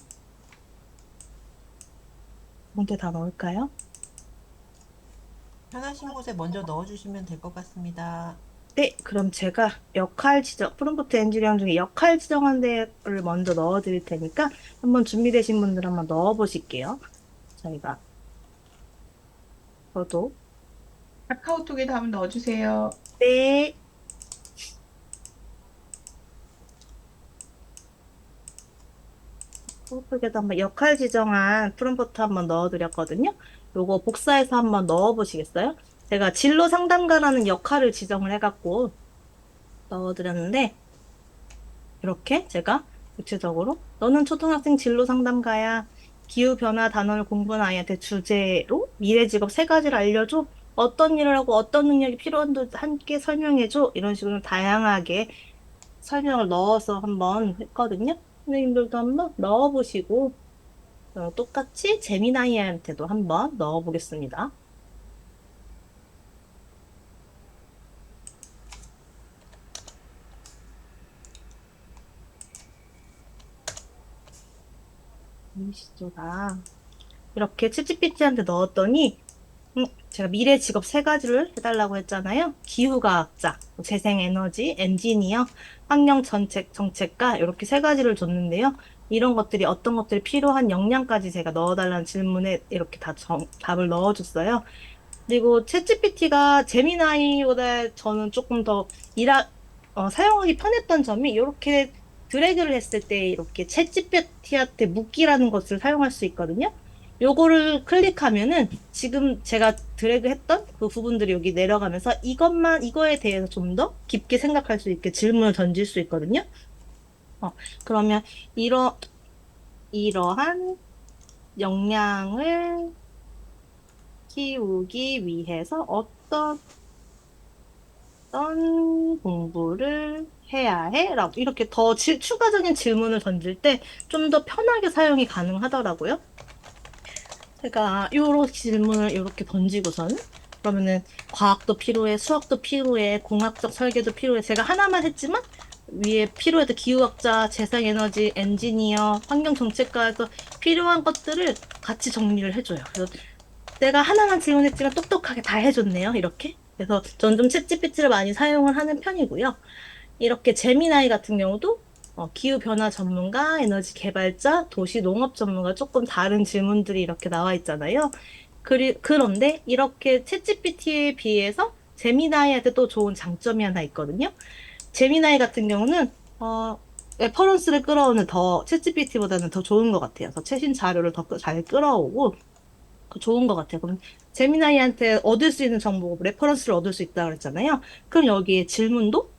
문제 다 넣을까요? 편하신 곳에 먼저 넣어주시면 될 것 같습니다. 네, 그럼 제가 프롬프트 엔지니어링 중에 역할 지정한 데를 먼저 넣어드릴 테니까 한번 준비되신 분들 한번 넣어보실게요. 저희가 저도 카카오톡에다 한번 넣어주세요. 네. 프롬프트에다 한번 역할 지정한 프롬프트 한번 넣어드렸거든요. 요거 복사해서 한번 넣어보시겠어요? 제가 진로 상담가라는 역할을 지정을 해갖고 넣어드렸는데 이렇게 제가 구체적으로 너는 초등학생 진로 상담가야. 기후변화 단어를 공부하는 아이한테 주제로 미래 직업 세 가지를 알려줘. 어떤 일을 하고 어떤 능력이 필요한지 함께 설명해줘. 이런 식으로 다양하게 설명을 넣어서 한번 했거든요. 선생님들도 한번 넣어보시고 똑같이 제미나이한테도 한번 넣어보겠습니다. 시조다. 이렇게 챗GPT한테 넣었더니 제가 미래 직업 세 가지를 해달라고 했잖아요. 기후과학자, 재생에너지, 엔지니어, 환경정책가 이렇게 세 가지를 줬는데요. 이런 것들이 어떤 것들이 필요한 역량까지 제가 넣어달라는 질문에 이렇게 다 답을 넣어줬어요. 그리고 챗GPT가 제미나이보다 저는 조금 더 사용하기 편했던 점이 이렇게 드래그를 했을 때 이렇게 챗GPT한테 묻기라는 것을 사용할 수 있거든요. 요거를 클릭하면은 지금 제가 드래그 했던 그 부분들이 여기 내려가면서 이거에 대해서 좀 더 깊게 생각할 수 있게 질문을 던질 수 있거든요. 그러면 이러한 역량을 키우기 위해서 어떤 공부를 해야 해? 라고 이렇게 더 추가적인 질문을 던질 때 좀 더 편하게 사용이 가능하더라고요. 제가 요런 질문을 이렇게 던지고선 그러면은 과학도 필요해, 수학도 필요해, 공학적 설계도 필요해. 제가 하나만 했지만 위에 필요해도 기후학자, 재생에너지, 엔지니어, 환경정책과에서 필요한 것들을 같이 정리를 해줘요. 그래서 내가 하나만 질문했지만 똑똑하게 다 해줬네요. 이렇게. 그래서 저는 좀 챗GPT를 많이 사용을 하는 편이고요. 이렇게 제미나이 같은 경우도 기후변화 전문가, 에너지 개발자, 도시 농업 전문가 조금 다른 질문들이 이렇게 나와 있잖아요. 그런데 이렇게 챗GPT에 비해서 제미나이한테 또 좋은 장점이 하나 있거든요. 제미나이 같은 경우는 레퍼런스를 끌어오는 더 챗GPT보다는 더 좋은 것 같아요. 그래서 최신 자료를 더 잘 끌어오고 좋은 것 같아요. 그럼 제미나이한테 얻을 수 있는 정보, 레퍼런스를 얻을 수 있다고 그랬잖아요. 그럼 여기에 질문도,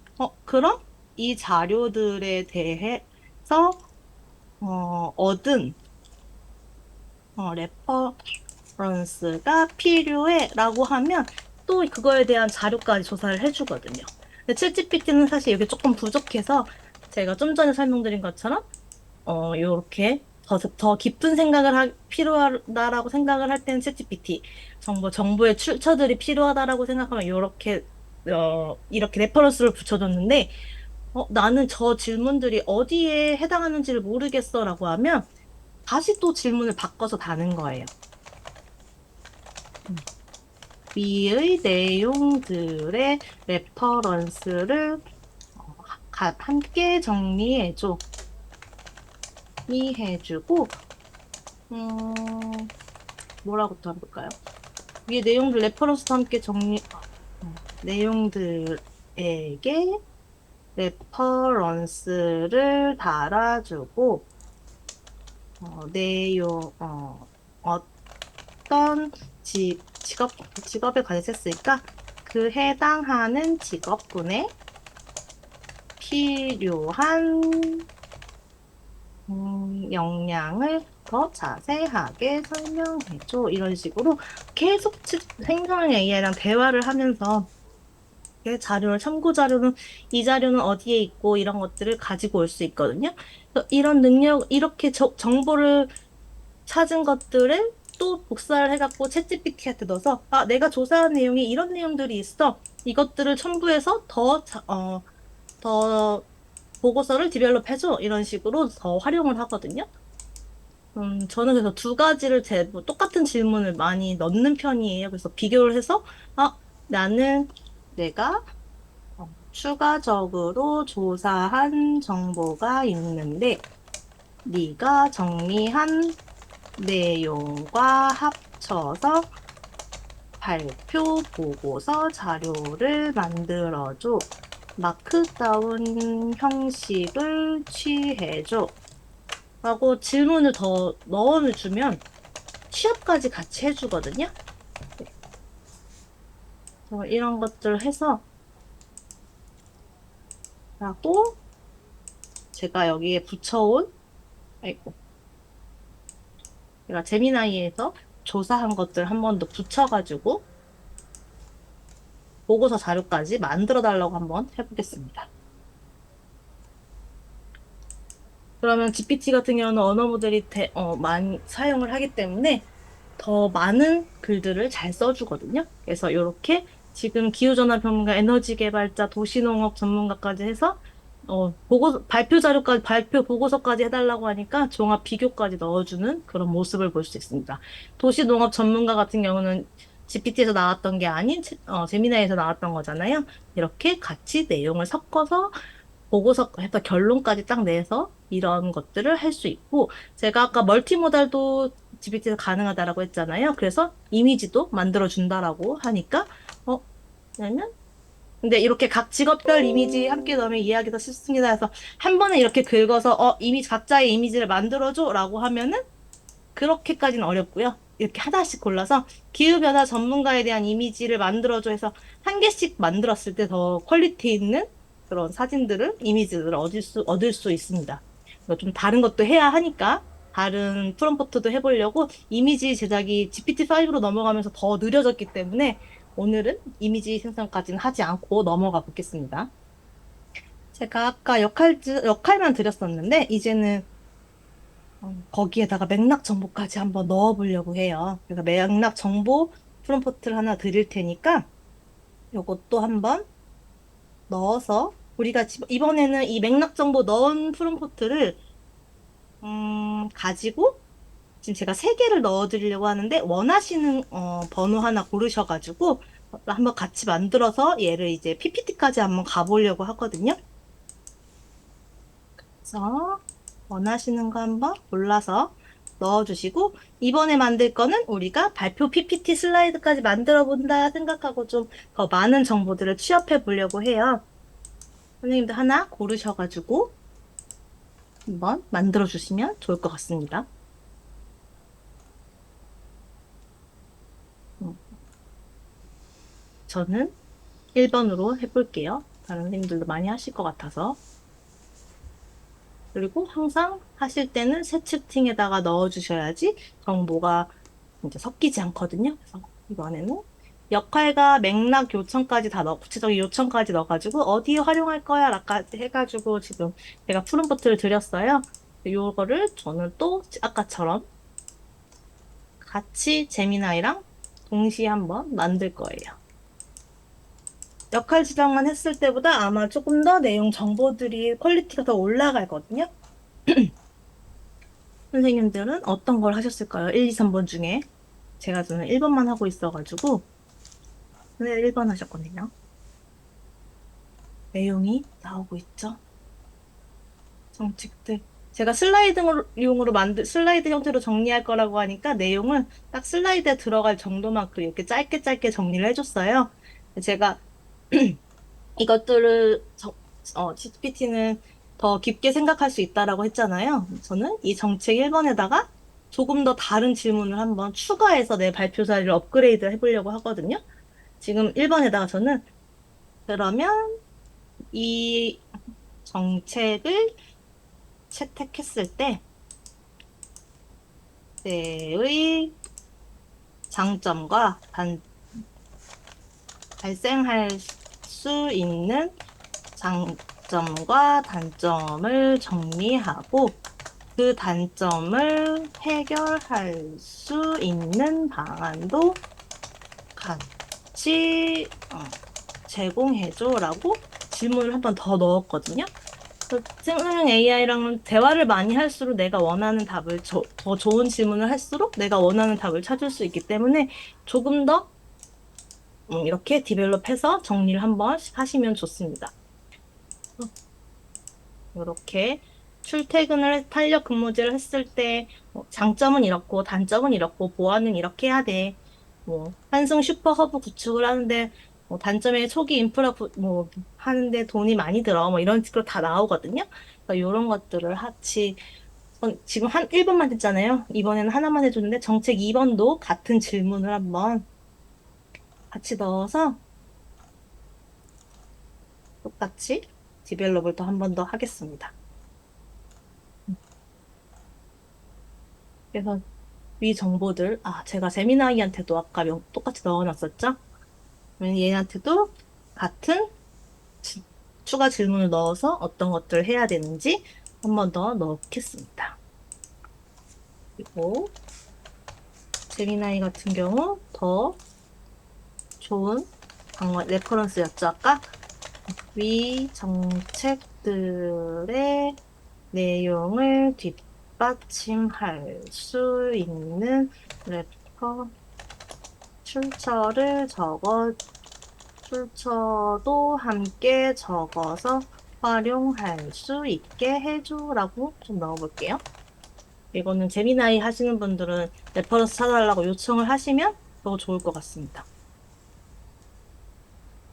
그럼 이 자료들에 대해서, 얻은, 레퍼런스가 필요해 라고 하면 또 그거에 대한 자료까지 조사를 해주거든요. 근데 챗GPT는 사실 이게 조금 부족해서 제가 좀 전에 설명드린 것처럼 요렇게 더 깊은 생각을 필요하다라고 생각을 할 때는 챗GPT, 정보의 출처들이 필요하다라고 생각하면 요렇게, 이렇게 레퍼런스를 붙여줬는데, 나는 저 질문들이 어디에 해당하는지를 모르겠어라고 하면 다시 또 질문을 바꿔서 다는 거예요. 위의 내용들의 레퍼런스를 함께 정리해줘. 이해주고, 뭐라고 또 해볼까요? 위의 내용들 레퍼런스도 함께 내용들에게 레퍼런스를 달아주고, 어떤 직업에 관해서했을까? 그 해당하는 직업군에 필요한 역량을 더 자세하게 설명해줘. 이런 식으로 계속 생성형 AI랑 대화를 하면서 참고 자료는 이 자료는 어디에 있고 이런 것들을 가지고 올 수 있거든요. 그래서 이런 이렇게 정보를 찾은 것들을 또 복사를 해갖고 챗GPT한테 넣어서, 내가 조사한 내용이 이런 내용들이 있어. 이것들을 첨부해서 더 보고서를 디벨롭해줘. 이런 식으로 더 활용을 하거든요. 저는 그래서 두 가지를 똑같은 질문을 많이 넣는 편이에요. 그래서 비교를 해서, 나는 내가 추가적으로 조사한 정보가 있는데, 네가 정리한 내용과 합쳐서 발표 보고서 자료를 만들어줘. 마크다운 형식을 취해줘. 라고 질문을 더 넣어주면 취합까지 같이 해주거든요. 네. 이런 것들 해서 하고 제가 여기에 붙여온 아이고 제가 제미나이에서 조사한 것들 한 번 더 붙여가지고 보고서 자료까지 만들어 달라고 한번 해보겠습니다. 그러면 GPT 같은 경우는 언어 모델이 많이 사용을 하기 때문에 더 많은 글들을 잘 써주거든요. 그래서 이렇게 지금 기후전환 전문가, 에너지 개발자, 도시농업 전문가까지 해서 발표 보고서까지 해달라고 하니까 종합 비교까지 넣어주는 그런 모습을 볼 수 있습니다. 도시농업 전문가 같은 경우는 GPT에서 나왔던 게 아닌 제미나이에서 나왔던 거잖아요. 이렇게 같이 내용을 섞어서 보고서 해서 결론까지 딱 내서 이런 것들을 할 수 있고, 제가 아까 멀티모달도 GPT에서 가능하다라고 했잖아요. 그래서 이미지도 만들어 준다라고 하니까 그러면 근데 이렇게 각 직업별 이미지 함께 넣으면 이해하기 더 쉽습니다. 해서 한 번에 이렇게 긁어서 각자의 이미지를 만들어줘라고 하면은 그렇게까지는 어렵고요. 이렇게 하나씩 골라서 기후변화 전문가에 대한 이미지를 만들어줘 해서 한 개씩 만들었을 때 더 퀄리티 있는 그런 이미지들을 얻을 수 있습니다. 좀 다른 것도 해야 하니까 다른 프롬프트도 해보려고 이미지 제작이 GPT-5로 넘어가면서 더 느려졌기 때문에 오늘은 이미지 생성까지는 하지 않고 넘어가 보겠습니다. 제가 아까 역할만 드렸었는데 이제는 거기에다가 맥락 정보까지 한번 넣어보려고 해요. 그래서 맥락 정보 프롬프트를 하나 드릴 테니까 요것도 한번 넣어서 우리가 이번에는 이 맥락 정보 넣은 프롬프트를 가지고 지금 제가 세 개를 넣어드리려고 하는데 원하시는 번호 하나 고르셔가지고 한번 같이 만들어서 얘를 이제 PPT까지 한번 가보려고 하거든요. 그래서 원하시는 거 한번 골라서 넣어주시고 이번에 만들 거는 우리가 발표 PPT 슬라이드까지 만들어 본다 생각하고 좀 더 많은 정보들을 취합해 보려고 해요. 선생님들 하나 고르셔가지고 한번 만들어 주시면 좋을 것 같습니다. 저는 1번으로 해볼게요. 다른 선생님들도 많이 하실 것 같아서. 그리고 항상 하실 때는 새 채팅에다가 넣어주셔야지 정보가 이제 섞이지 않거든요. 그래서 이번에는 역할과 맥락 요청까지 구체적인 요청까지 넣어가지고 어디에 활용할 거야? 라까지 해가지고 지금 제가 푸른버튼을 드렸어요. 요거를 저는 또 아까처럼 같이 제미나이랑 동시에 한번 만들 거예요. 역할 지정만 했을 때보다 아마 조금 더 내용 정보들이 퀄리티가 더 올라가거든요. 선생님들은 어떤 걸 하셨을까요? 1, 2, 3번 중에. 저는 1번만 하고 있어가지고. 네, 1번 하셨거든요. 내용이 나오고 있죠. 정책들. 제가 슬라이드 형태로 정리할 거라고 하니까 내용을 딱 슬라이드에 들어갈 정도만큼 이렇게 짧게 짧게 정리를 해줬어요. 제가 이것들을 GPT는 더 깊게 생각할 수 있다라고 했잖아요. 저는 이 정책 1번에다가 조금 더 다른 질문을 한번 추가해서 내 발표 자리를 업그레이드 해보려고 하거든요. 지금 1번에다가 저는 그러면 이 정책을 채택했을 때 때의 장점과 발생할 수 있는 장점과 단점을 정리하고 그 단점을 해결할 수 있는 방안도 같이 제공해줘라고 질문을 한 번 더 넣었거든요. 생성형 AI랑은 대화를 많이 할수록 내가 원하는 답을, 더 좋은 질문을 할수록 내가 원하는 답을 찾을 수 있기 때문에 조금 더 이렇게 디벨롭해서 정리를 한번 하시면 좋습니다. 이렇게 출퇴근을 탄력 근무제를 했을 때 장점은 이렇고 단점은 이렇고 보완은 이렇게 해야 돼. 환승 슈퍼 허브 구축을 하는데 단점에 초기 인프라 하는데 돈이 많이 들어. 이런 식으로 다 나오거든요. 그러니까 이런 것들을 같이 지금 1번만 했잖아요. 이번에는 하나만 해줬는데 정책 2번도 같은 질문을 한번 같이 넣어서 똑같이 디벨롭을 또 한 번 더 하겠습니다. 그래서 위 정보들, 제가 재미나이한테도 아까 똑같이 넣어놨었죠? 그러면 얘한테도 같은 추가 질문을 넣어서 어떤 것들을 해야 되는지 한 번 더 넣겠습니다. 그리고 재미나이 같은 경우 더 좋은 레퍼런스였죠, 아까? 위 정책들의 내용을 뒷받침할 수 있는 래퍼 출처도 함께 적어서 활용할 수 있게 해줘라고 좀 넣어볼게요. 이거는 재미나이 하시는 분들은 레퍼런스 찾아달라고 요청을 하시면 더 좋을 것 같습니다.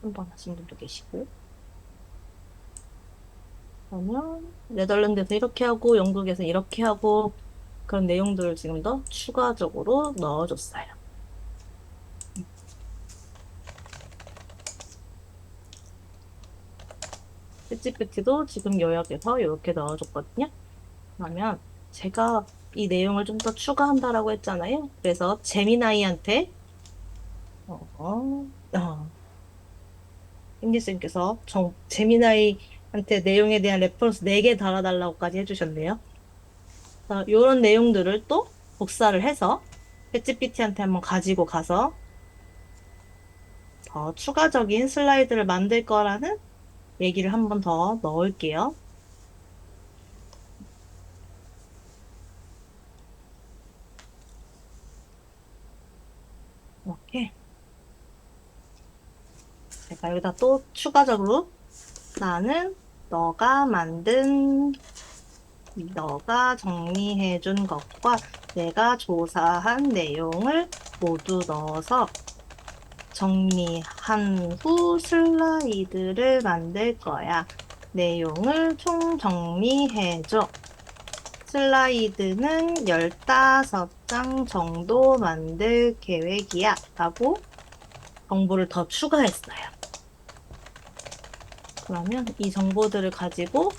한번 하신 분도 계시고. 그러면 네덜란드에서 이렇게 하고 영국에서 이렇게 하고 그런 내용들을 지금 더 추가적으로 넣어줬어요. 챗GPT도 지금 요약해서 이렇게 넣어줬거든요. 그러면 제가 이 내용을 좀 더 추가한다라고 했잖아요. 그래서 재미나이한테 임기쌤께서 재미나이한테 내용에 대한 레퍼런스 4개 달아달라고까지 해주셨네요. 이런 내용들을 또 복사를 해서 챗GPT한테 한번 가지고 가서 더 추가적인 슬라이드를 만들 거라는 얘기를 한 번 더 넣을게요. 이렇게 제가 여기다 또 추가적으로 나는 너가 정리해준 것과 내가 조사한 내용을 모두 넣어서 정리한 후 슬라이드를 만들 거야. 내용을 총정리해줘. 슬라이드는 15장 정도 만들 계획이야. 라고 정보를 더 추가했어요. 그러면 이 정보들을 가지고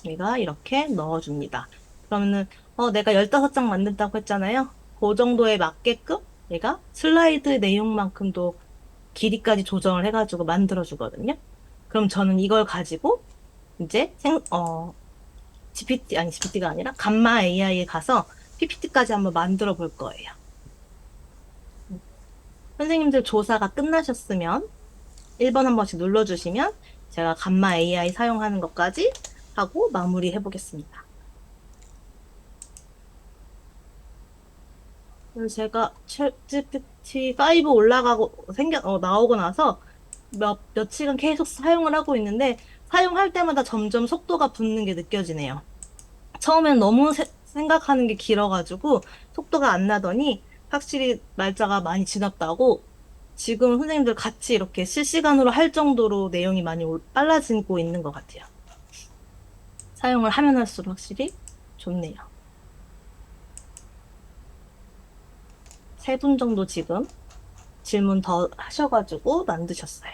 우리가 이렇게 넣어줍니다. 그러면은 내가 15장 만든다고 했잖아요. 그 정도에 맞게끔 얘가 슬라이드 내용만큼도 길이까지 조정을 해가지고 만들어주거든요. 그럼 저는 이걸 가지고 이제 GPT가 아니라 감마 AI에 가서 PPT까지 한번 만들어 볼 거예요. 선생님들 조사가 끝나셨으면 1번 한 번씩 눌러주시면 제가 감마 AI 사용하는 것까지 하고 마무리해 보겠습니다. 그래서 제가 챗GPT 5 나오고 나서 며칠은 계속 사용을 하고 있는데 사용할 때마다 점점 속도가 붙는 게 느껴지네요. 처음엔 너무 생각하는 게 길어가지고 속도가 안 나더니 확실히 날짜가 많이 지났다고 지금 선생님들 같이 이렇게 실시간으로 할 정도로 내용이 많이 빨라지고 있는 것 같아요. 사용을 하면 할수록 확실히 좋네요. 3분 정도 지금 질문 더 하셔가지고 만드셨어요.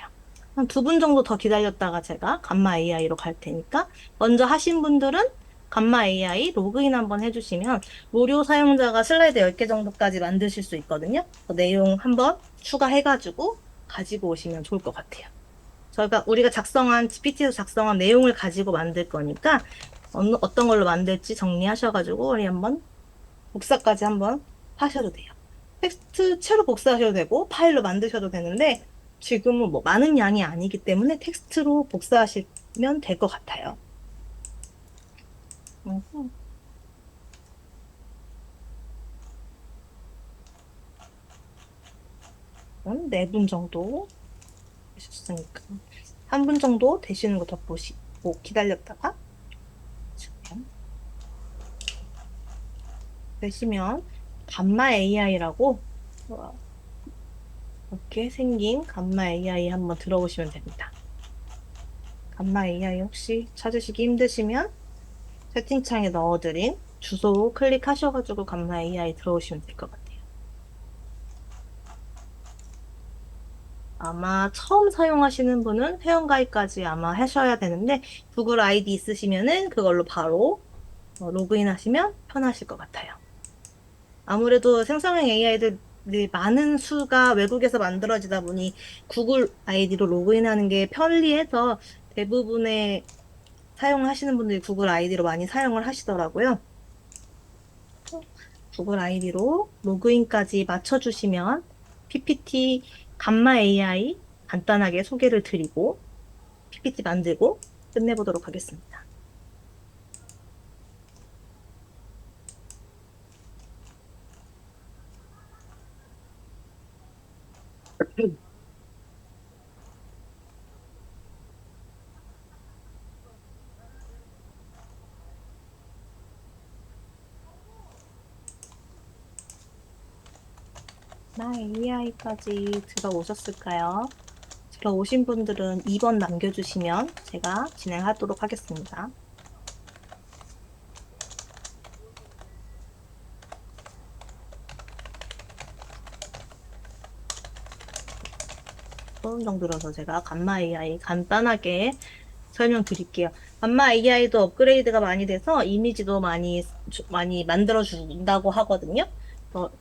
한 2분 정도 더 기다렸다가 제가 감마 AI로 갈 테니까 먼저 하신 분들은 감마 AI 로그인 한번 해주시면 무료 사용자가 슬라이드 10개 정도까지 만드실 수 있거든요. 그 내용 한번 추가해가지고 가지고 오시면 좋을 것 같아요. 우리가 GPT에서 작성한 내용을 가지고 만들 거니까 어떤 걸로 만들지 정리하셔가지고 우리 한번 복사까지 한번 하셔도 돼요. 텍스트체로 복사하셔도 되고 파일로 만드셔도 되는데 지금은 뭐 많은 양이 아니기 때문에 텍스트로 복사하시면 될 것 같아요. 음. 4분 정도 되셨으니까 3분 정도 되시는 거 더 보시고 기다렸다가 지금 되시면 감마 AI라고 이렇게 생긴 감마 AI 한번 들어보시면 됩니다. 감마 AI 혹시 찾으시기 힘드시면 채팅창에 넣어드린 주소 클릭하셔가지고 감마 AI 들어오시면 될 것 같아요. 아마 처음 사용하시는 분은 회원가입까지 아마 하셔야 되는데 구글 아이디 있으시면은 그걸로 바로 로그인 하시면 편하실 것 같아요. 아무래도 생성형 AI들이 많은 수가 외국에서 만들어지다 보니 구글 아이디로 로그인하는 게 편리해서 대부분의 사용하시는 분들이 구글 아이디로 많이 사용을 하시더라고요. 구글 아이디로 로그인까지 맞춰주시면 PPT 감마 AI 간단하게 소개를 드리고 PPT 만들고 끝내보도록 하겠습니다. 나 AI까지 들어오셨을까요? 들어오신 분들은 2번 남겨주시면 제가 진행하도록 하겠습니다. 정도라서 제가 감마 AI 간단하게 설명드릴게요. 감마 AI도 업그레이드가 많이 돼서 이미지도 많이 만들어준다고 하거든요.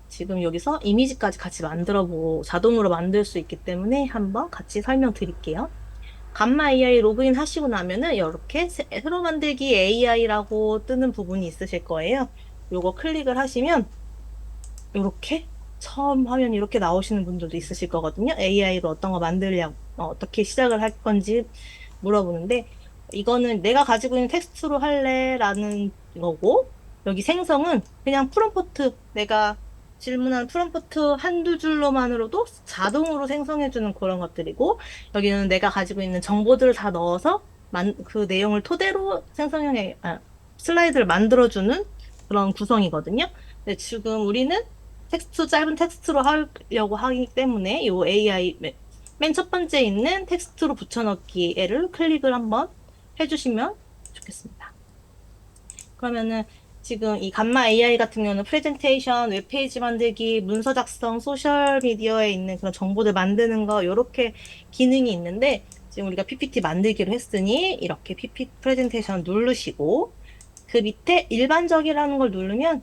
지금 여기서 이미지까지 같이 자동으로 만들 수 있기 때문에 한번 같이 설명드릴게요. 감마 AI 로그인 하시고 나면은 이렇게 새로 만들기 AI라고 뜨는 부분이 있으실 거예요. 요거 클릭을 하시면 이렇게 처음 화면 이렇게 나오시는 분들도 있으실 거거든요. AI로 어떤 거 만들려고 어떻게 시작을 할 건지 물어보는데 이거는 내가 가지고 있는 텍스트로 할래 라는 거고 여기 생성은 그냥 프롬프트 내가 질문한 프롬프트 한두 줄로만으로도 자동으로 생성해주는 그런 것들이고 여기는 내가 가지고 있는 정보들을 다 넣어서 그 내용을 토대로 슬라이드를 만들어주는 그런 구성이거든요. 근데 지금 우리는 짧은 텍스트로 하려고 하기 때문에 이 AI 맨 첫 번째 있는 텍스트로 붙여넣기를 클릭을 한번 해주시면 좋겠습니다. 그러면은 지금 이 감마 AI 같은 경우는 프레젠테이션, 웹페이지 만들기, 문서 작성, 소셜 미디어에 있는 그런 정보들 만드는 거 이렇게 기능이 있는데 지금 우리가 PPT 만들기로 했으니 이렇게 PPT 프레젠테이션 누르시고 그 밑에 일반적이라는 걸 누르면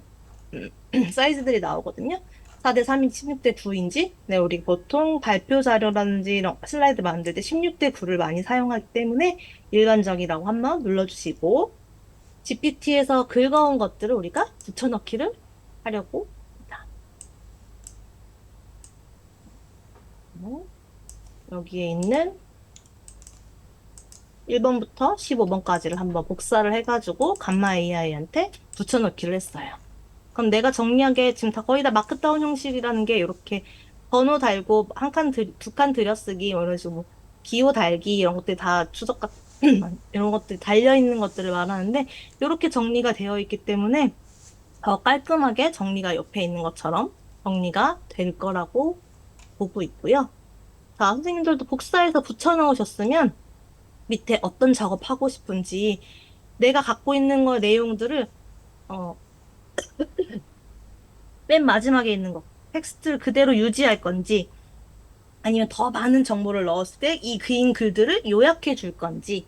사이즈들이 나오거든요. 4:3인지 16:9인지 네, 우리 보통 발표 자료라든지 이런 슬라이드 만들 때 16:9를 많이 사용하기 때문에 일반적이라고 한번 눌러주시고 GPT에서 긁어온 것들을 우리가 붙여넣기를 하려고 합니다. 여기에 있는 1번부터 15번까지를 한번 복사를 해가지고 감마 AI한테 붙여넣기를 했어요. 그럼 내가 정리하게 지금 다 거의 다 마크다운 형식이라는 게 이렇게 번호 달고 한 칸, 두 칸 들여쓰기, 뭐 이런 식으로 뭐 기호 달기 이런 것들 다 추적 같 이런 것들이 달려 있는 것들을 말하는데 이렇게 정리가 되어 있기 때문에 더 깔끔하게 정리가 옆에 있는 것처럼 정리가 될 거라고 보고 있고요. 자, 선생님들도 복사해서 붙여 넣으셨으면 밑에 어떤 작업하고 싶은지 내가 갖고 있는 거 내용들을 어, 맨 마지막에 있는 거 텍스트를 그대로 유지할 건지 아니면 더 많은 정보를 넣었을 때 이 긴 글들을 요약해 줄 건지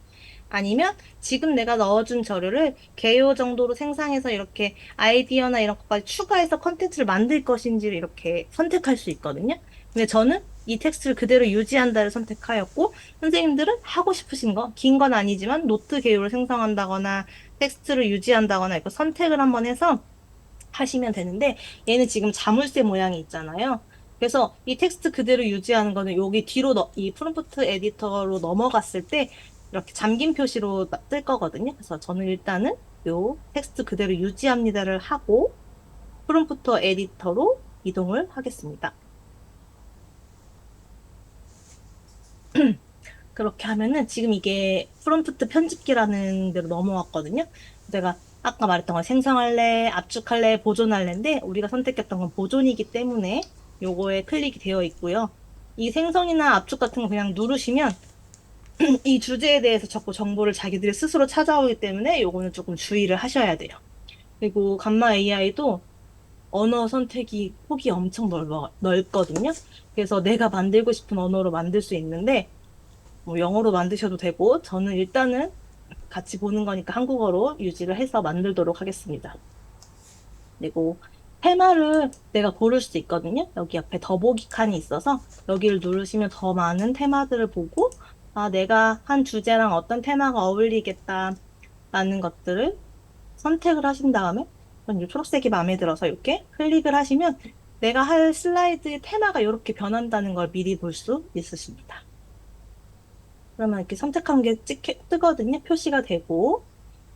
아니면 지금 내가 넣어준 자료를 개요 정도로 생성해서 이렇게 아이디어나 이런 것까지 추가해서 컨텐츠를 만들 것인지를 이렇게 선택할 수 있거든요. 근데 저는 이 텍스트를 그대로 유지한다를 선택하였고 선생님들은 하고 싶으신 거, 긴 건 아니지만 노트 개요를 생성한다거나 텍스트를 유지한다거나 이거 선택을 한번 해서 하시면 되는데 얘는 지금 자물쇠 모양이 있잖아요. 그래서 이 텍스트 그대로 유지하는 거는 여기 뒤로 이 프롬프트 에디터로 넘어갔을 때 이렇게 잠긴 표시로 뜰 거거든요. 그래서 저는 일단은 요 텍스트 그대로 유지합니다를 하고 프롬프트 에디터로 이동을 하겠습니다. 그렇게 하면은 지금 이게 프롬프트 편집기라는 데로 넘어왔거든요. 내가 아까 말했던 건 생성할래, 압축할래, 보존할래인데 우리가 선택했던 건 보존이기 때문에 요거에 클릭이 되어 있고요. 이 생성이나 압축 같은 거 그냥 누르시면 이 주제에 대해서 자꾸 정보를 자기들이 스스로 찾아오기 때문에 요거는 조금 주의를 하셔야 돼요. 그리고 감마 AI도 언어 선택이 폭이 엄청 넓거든요. 그래서 내가 만들고 싶은 언어로 만들 수 있는데 뭐 영어로 만드셔도 되고 저는 일단은 같이 보는 거니까 한국어로 유지를 해서 만들도록 하겠습니다. 그리고 테마를 내가 고를 수 있거든요. 여기 옆에 더보기 칸이 있어서 여기를 누르시면 더 많은 테마들을 보고 아, 내가 한 주제랑 어떤 테마가 어울리겠다라는 것들을 선택을 하신 다음에 전 이 초록색이 마음에 들어서 이렇게 클릭을 하시면 내가 할 슬라이드의 테마가 이렇게 변한다는 걸 미리 볼 수 있으십니다. 그러면 이렇게 선택한 게 뜨거든요. 표시가 되고.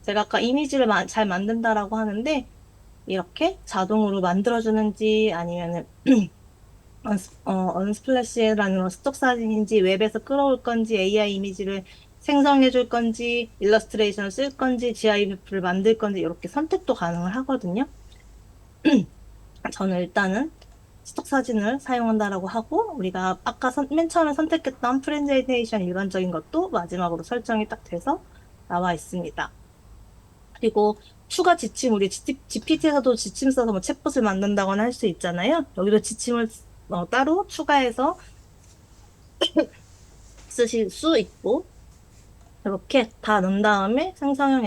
제가 아까 이미지를 잘 만든다라고 하는데, 이렇게 자동으로 만들어주는지, 아니면은, 언스플래시라는 스톡 사진인지, 웹에서 끌어올 건지, AI 이미지를 생성해 줄 건지, 일러스트레이션을 쓸 건지, GIF를 만들 건지, 이렇게 선택도 가능을 하거든요. 저는 일단은 스톡 사진을 사용한다라고 하고 우리가 아까 맨 처음에 선택했던 프레젠테이션 일반적인 것도 마지막으로 설정이 딱 돼서 나와 있습니다. 그리고 추가 지침, 우리 GPT에서도 지침 써서 뭐 챗봇을 만든다거나 할 수 있잖아요. 여기도 지침을 따로 추가해서 쓰실 수 있고 이렇게 다 넣은 다음에 생성형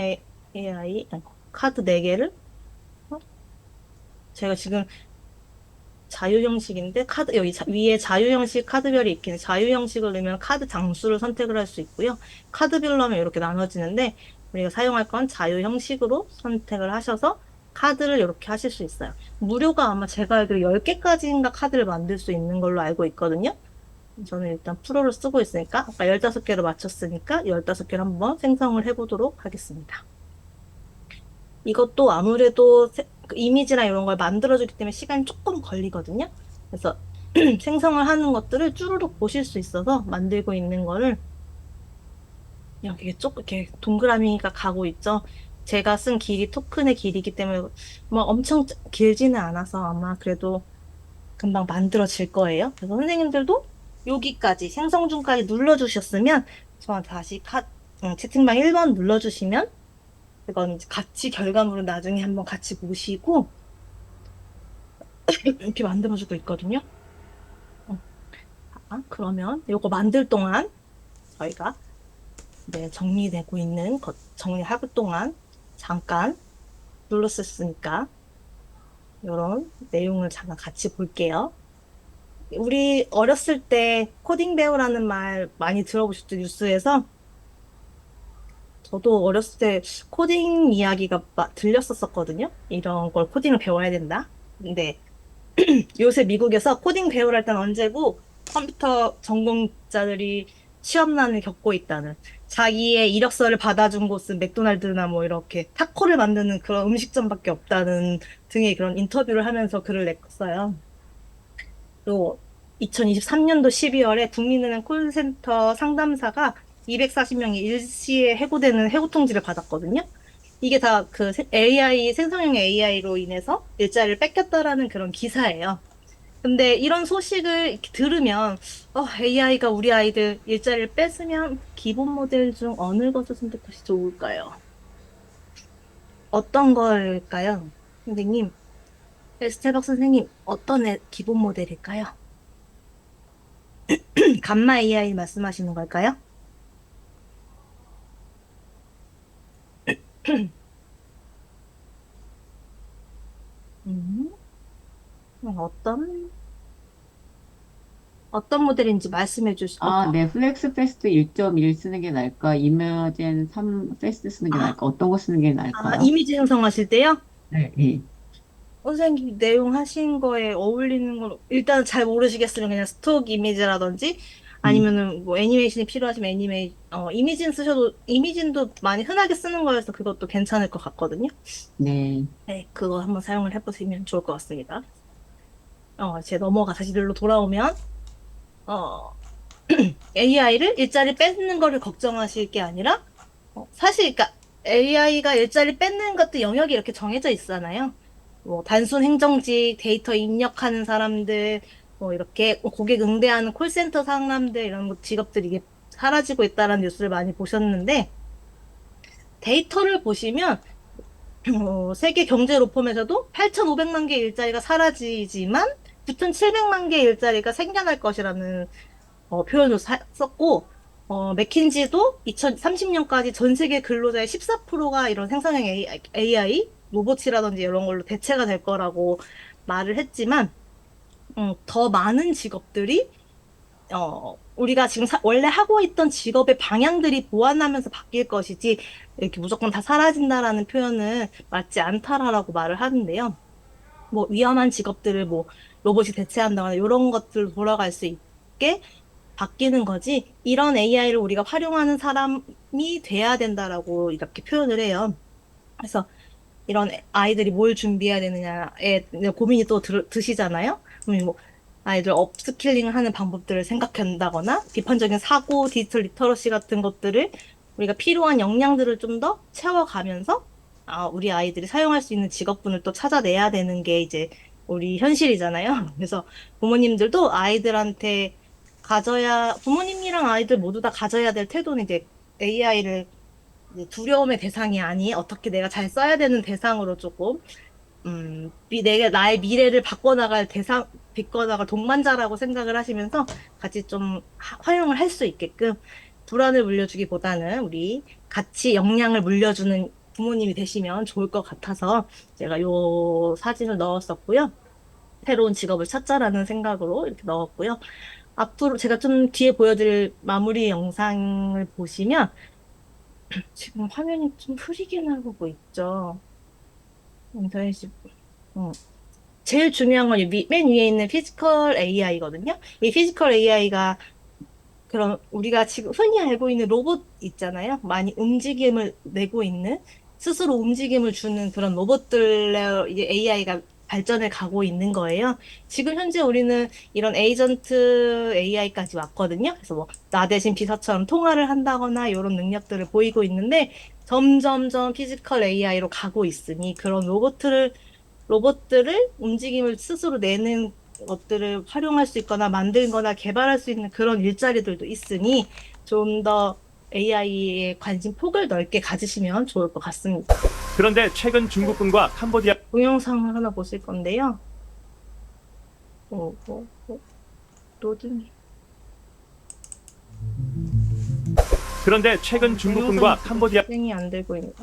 AI 카드 4개를 제가 지금 자유 형식인데 카드 여기 위에 자유 형식 카드별이 있긴 해. 자유 형식을 넣으면 카드 장수를 선택을 할 수 있고요. 카드별로 하면 이렇게 나눠지는데 우리가 사용할 건 자유 형식으로 선택을 하셔서 카드를 이렇게 하실 수 있어요. 무료가 아마 제가 알기로 10개까지인가 카드를 만들 수 있는 걸로 알고 있거든요. 저는 일단 프로를 쓰고 있으니까 아까 15개로 맞췄으니까 15개를 한번 생성을 해보도록 하겠습니다. 이것도 아무래도 그 이미지나 이런 걸 만들어주기 때문에 시간이 조금 걸리거든요. 그래서 생성을 하는 것들을 쭈루룩 보실 수 있어서 만들고 있는 거를 이렇게 이렇게 동그라미가 가고 있죠. 제가 쓴 길이 토큰의 길이기 때문에 뭐 엄청 길지는 않아서 아마 그래도 금방 만들어질 거예요. 그래서 선생님들도 여기까지 생성 중까지 눌러주셨으면 저한테 다시 채팅방 1번 눌러주시면 그건 이제 같이 결과물을 나중에 한번 같이 보시고 이렇게 만들어주고 있거든요. 그러면 이거 만들 동안 저희가 정리되고 있는 것 정리할 동안 잠깐 눌렀었으니까 이런 내용을 잠깐 같이 볼게요. 우리 어렸을 때 코딩 배우라는 말 많이 들어보셨죠? 뉴스에서 저도 어렸을 때 코딩 이야기가 들렸었거든요. 이런 걸 코딩을 배워야 된다. 근데 요새 미국에서 코딩 배우랄 땐 언제고 컴퓨터 전공자들이 취업난을 겪고 있다는, 자기의 이력서를 받아준 곳은 맥도날드나 뭐 이렇게 타코를 만드는 그런 음식점밖에 없다는 등의 그런 인터뷰를 하면서 글을 냈어요. 또 2023년도 12월에 국민은행 콜센터 상담사가 240명이 일시에 해고되는 해고 통지를 받았거든요. 이게 다 그 AI, 생성형 AI로 인해서 일자리를 뺏겼다라는 그런 기사예요. 근데 이런 소식을 이렇게 들으면, AI가 우리 아이들 일자리를 뺏으면 기본 모델 중 어느 것을 선택하시 좋을까요? 어떤 걸까요? 선생님, 스테박 선생님, 어떤 기본 모델일까요? 감마 AI 말씀하시는 걸까요? 음, 어떤 모델인지 말씀해 네, 플렉스 패스트 1.1 쓰는 게 나을까? 이머젠 3 패스트 쓰는 게 아, 나을까? 어떤 거 쓰는 게 나을까요? 이미지 생성하실 때요? 네, 예. 선생님 내용 하신 거에 어울리는 걸 일단 잘 모르시겠으면 그냥 스톡 이미지라든지 음, 아니면은 뭐 애니메이션이 필요하시면 이미진 쓰셔도, 이미진도 많이 흔하게 쓰는 거여서 그것도 괜찮을 것 같거든요. 네. 네, 그거 한번 사용을 해보시면 좋을 것 같습니다. 제 넘어가 다시 일로 돌아오면, 어, AI를 일자리 뺏는 거를 걱정하실 게 아니라, 사실, 그러니까 AI가 일자리 뺏는 것도 영역이 이렇게 정해져 있잖아요. 뭐, 단순 행정직, 데이터 입력하는 사람들, 뭐, 이렇게 고객 응대하는 콜센터 상담들, 이런 직업들이 이게 사라지고 있다는 뉴스를 많이 보셨는데, 데이터를 보시면, 세계 경제 로펌에서도 8,500만 개 일자리가 사라지지만, 9,700만 개 일자리가 생겨날 것이라는 표현을 썼고, 맥킨지도 2030년까지 전 세계 근로자의 14%가 이런 생성형 AI, 로봇이라든지 이런 걸로 대체가 될 거라고 말을 했지만, 더 많은 직업들이, 우리가 지금 원래 하고 있던 직업의 방향들이 보완하면서 바뀔 것이지, 이렇게 무조건 다 사라진다라는 표현은 맞지 않다라고 말을 하는데요. 뭐 위험한 직업들을 뭐 로봇이 대체한다거나 이런 것들로 돌아갈 수 있게 바뀌는 거지, 이런 AI를 우리가 활용하는 사람이 돼야 된다라고 이렇게 표현을 해요. 그래서 이런 아이들이 뭘 준비해야 되느냐에 고민이 또 드시잖아요. 그럼 뭐 아이들 업스킬링을 하는 방법들을 생각한다거나 비판적인 사고, 디지털 리터러시 같은 것들을 우리가 필요한 역량들을 좀 더 채워가면서 우리 아이들이 사용할 수 있는 직업군을 또 찾아내야 되는 게 이제 우리 현실이잖아요. 그래서 부모님들도 아이들한테 부모님이랑 아이들 모두 다 가져야 될 태도는 이제 AI를 두려움의 대상이 아닌 어떻게 내가 잘 써야 되는 대상으로 조금, 내가 나의 미래를 바꿔나갈 바꿔나갈 동반자라고 생각을 하시면서 같이 좀 활용을 할 수 있게끔 불안을 물려주기보다는 우리 같이 역량을 물려주는 부모님이 되시면 좋을 것 같아서 제가 요 사진을 넣었었고요. 새로운 직업을 찾자라는 생각으로 이렇게 넣었고요. 앞으로 제가 좀 뒤에 보여드릴 마무리 영상을 보시면 지금 화면이 좀 흐리게 나오고 있죠. 다시, 음. 제일 중요한 건 맨 위에 있는 피지컬 AI거든요. 이 피지컬 AI가 그런 우리가 지금 흔히 알고 있는 로봇 있잖아요. 많이 움직임을 내고 있는, 스스로 움직임을 주는 그런 로봇들의 이제 AI가 발전해 가고 있는 거예요. 지금 현재 우리는 이런 에이전트 AI까지 왔거든요. 그래서 뭐 나 대신 비서처럼 통화를 한다거나 이런 능력들을 보이고 있는데 점점점 피지컬 AI로 가고 있으니 그런 로봇들을 움직임을 스스로 내는 것들을 활용할 수 있거나 만들거나 개발할 수 있는 그런 일자리들도 있으니 좀 더 AI에 관심 폭을 넓게 가지시면 좋을 것 같습니다. 그런데 최근 중국군과 캄보디아 동영상을 하나 보실 건데요. 로딩이. 그런데 최근 중국군과 동영상 캄보디아 실행이 안 되고 있는.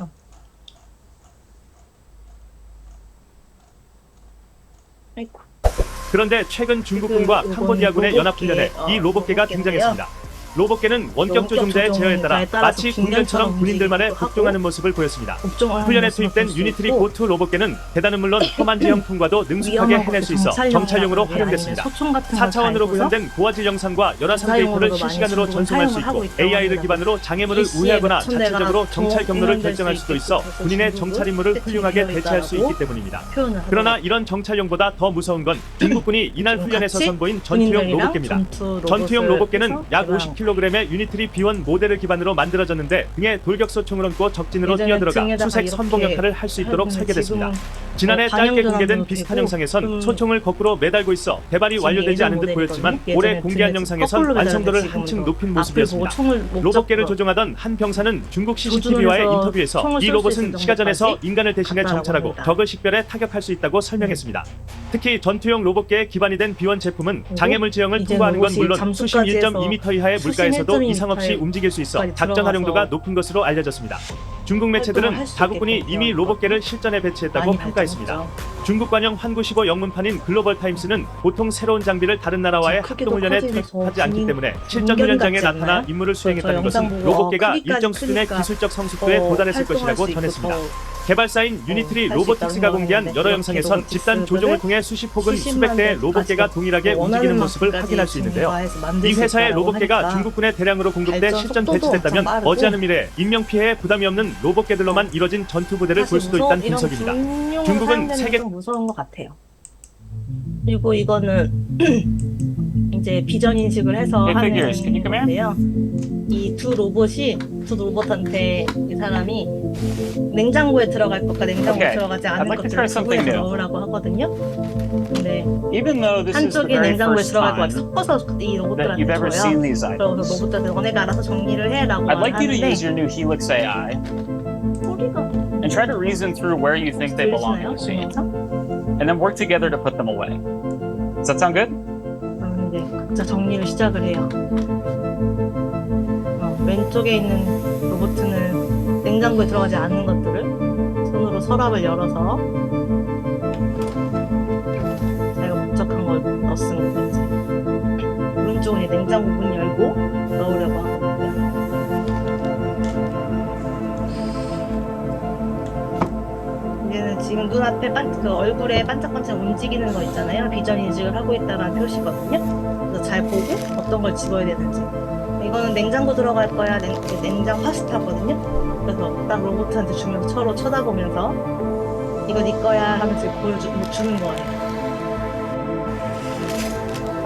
아이고. 그런데 최근 중국군과 이건 캄보디아군의 로봇개, 연합훈련에 이 로봇개가 로봇개인데요. 등장했습니다. 로봇계는 원격 조종자의 제어에 따라 마치 군견처럼 군인들만의 하고 복종하는 모습을 보였습니다. 복종을 하는 훈련에 모습을 투입된 볼수 유니트리 있고, 고투 로봇계는 계단은 물론 험한 지형 통과도 능숙하게 위험한 해낼 수 것도 있어 정찰용으로 아니면 활용됐습니다. 소총 같은 걸 4차원으로 달고서 구현된 고화질 영상과 열화상 데이터를 정찰용으로도 실시간으로 많이 전송할 수 사용을 하고 있고 있다고 AI를 합니다. 기반으로 장애물을 일시에 우회하거나 몇천 대가 자체적으로 정찰 경로를 동원될 결정할 수 수도 있게 있어 그래서 군인의 중국은 정찰 임무를 훌륭하게 세팅되어 대체할 수 있다고 있기 때문입니다. 표현을 그러나 하더라고요. 이런 정찰용보다 더 무서운 건 중국군이 이날 훈련에서 같이 선보인 전투용 군인들이랑 로봇계입니다. 전투 전투용 로봇을 로봇계는 해서 약 개발한 50kg의 유니트리 B1 모델을 기반으로 만들어졌는데 등에 돌격소총을 얹고 적진으로 예전엔 뛰어들어가 등에다가 수색 선봉 이렇게 역할을 할 수 있도록 하는데 설계됐습니다. 지금은 지난해 짧게 방향전환도 공개된 비슷한 되고 영상에선 소총을 거꾸로 매달고 있어 개발이 완료되지 예전 않은 듯 보였지만 모델이거든요. 올해 예전에 공개한 등에 영상에선 거꾸로 완성도를 매달렸는데 한층 지금도 높인 앞을 보고 모습이었습니다. 총을 못 로봇계를 잡고 조종하던 한 병사는 중국 조준을 CCTV와의 해서 인터뷰에서 총을 이 쏠수 로봇은 있을 시가전에서 정도까지 인간을 대신해 갔다라고 정찰하고 합니다. 적을 식별해 타격할 수 있다고 설명했습니다. 특히 전투용 로봇계에 기반이 된 B1 제품은 그리고 장애물 지형을 이제는 통과하는 건 로봇이 물론 수심 잠수까지 해서 1.2m 이하의 수심 물가에서도 1.2m 이상 없이 움직일 수 있어 까지 작전 들어가서 활용도가 높은 것으로 알려졌습니다. 중국 매체들은 활동을 할수 자국군이 있게끔 이미 그런 로봇계를 실전에 배치했다고 많이 평가했습니다. 발전했죠. 중국 관영 환구 15 영문판인 글로벌 타임스는 보통 새로운 장비를 다른 나라와의 크기도 합동훈련에 커지면서 투입하지 않기 군인- 때문에 실전 군견 훈련장에 같지 나타나 않나요? 임무를 수행했다는 저 영상 것은 보고 로봇계가 크기까지 일정 수준의 크니까 기술적 성숙도에 더 도달했을 활동할 것이라고 수 있고 전했습니다. 더 개발사인 유니트리 할수 로보틱스가 있다고 공개한 생각하는데 여러 이렇게 영상에선 집단 로보틱스를 조종을 통해 수십 혹은 수십만 수백 대의 로봇계가 대까지 동일하게 원하는 움직이는 모습을 만큼까지 확인할 수 있는데요. 중화해서 만들 이 수 회사의 있다라고 로봇계가 하니까 중국군에 대량으로 공급돼 발전 실전 속도도 배치됐다면 엄청 빠르고 머지않은 미래에 인명피해에 부담이 없는 로봇계들로만 이뤄진 전투 부대를 볼 수도 있다는 분석입니다. 중국은 세계 좀 무서운 것 같아요. 그리고 이거는 이제 비전 인식을 해서 Hey, 하는 figures, can you come here? 건데요. 이 두 로봇한테 이 사람이 냉장고에 들어갈 것과 냉장고에 Okay, 들어가지 I'd 않을 like to try 것들을 something 구분해서 new. 넣으라고 하거든요. 근데 Even though this is the 한쪽이 very 냉장고에 first 들어갈 것 time 같이 섞어서 이 that 로봇들한테 you've ever seen 줘요. these 그래서 items, 로봇들한테 너네가 알아서 정리를 해라고 I'd like you to 하는데 use your new Helix AI 소리가 and try to reason through where you think they belong in 들리시나요? the scene, 동영상? and then work together to put them away. Does that sound good? 그럼 이제 각자 정리를 시작을 해요. 왼쪽에 있는 로봇은 냉장고에 들어가지 않는 것들을 손으로 서랍을 열어서 자기가 목적한 걸 넣습니다. 이제 오른쪽은 이제 냉장고 문 열고 넣으려고 하거든요. 이제는 지금 눈앞에 그 얼굴에 반짝반짝 움직이는 거 있잖아요. 비전 인식을 하고 있다는 표시거든요. 그래서 잘 보고 어떤 걸 집어야 되는지. 이거는 냉장고 들어갈 거야. 냉장 파스타거든요. 그래서 딱 로봇한테 주면서 서로 쳐다보면서 이거 네 거야 하면서 주는 거예요.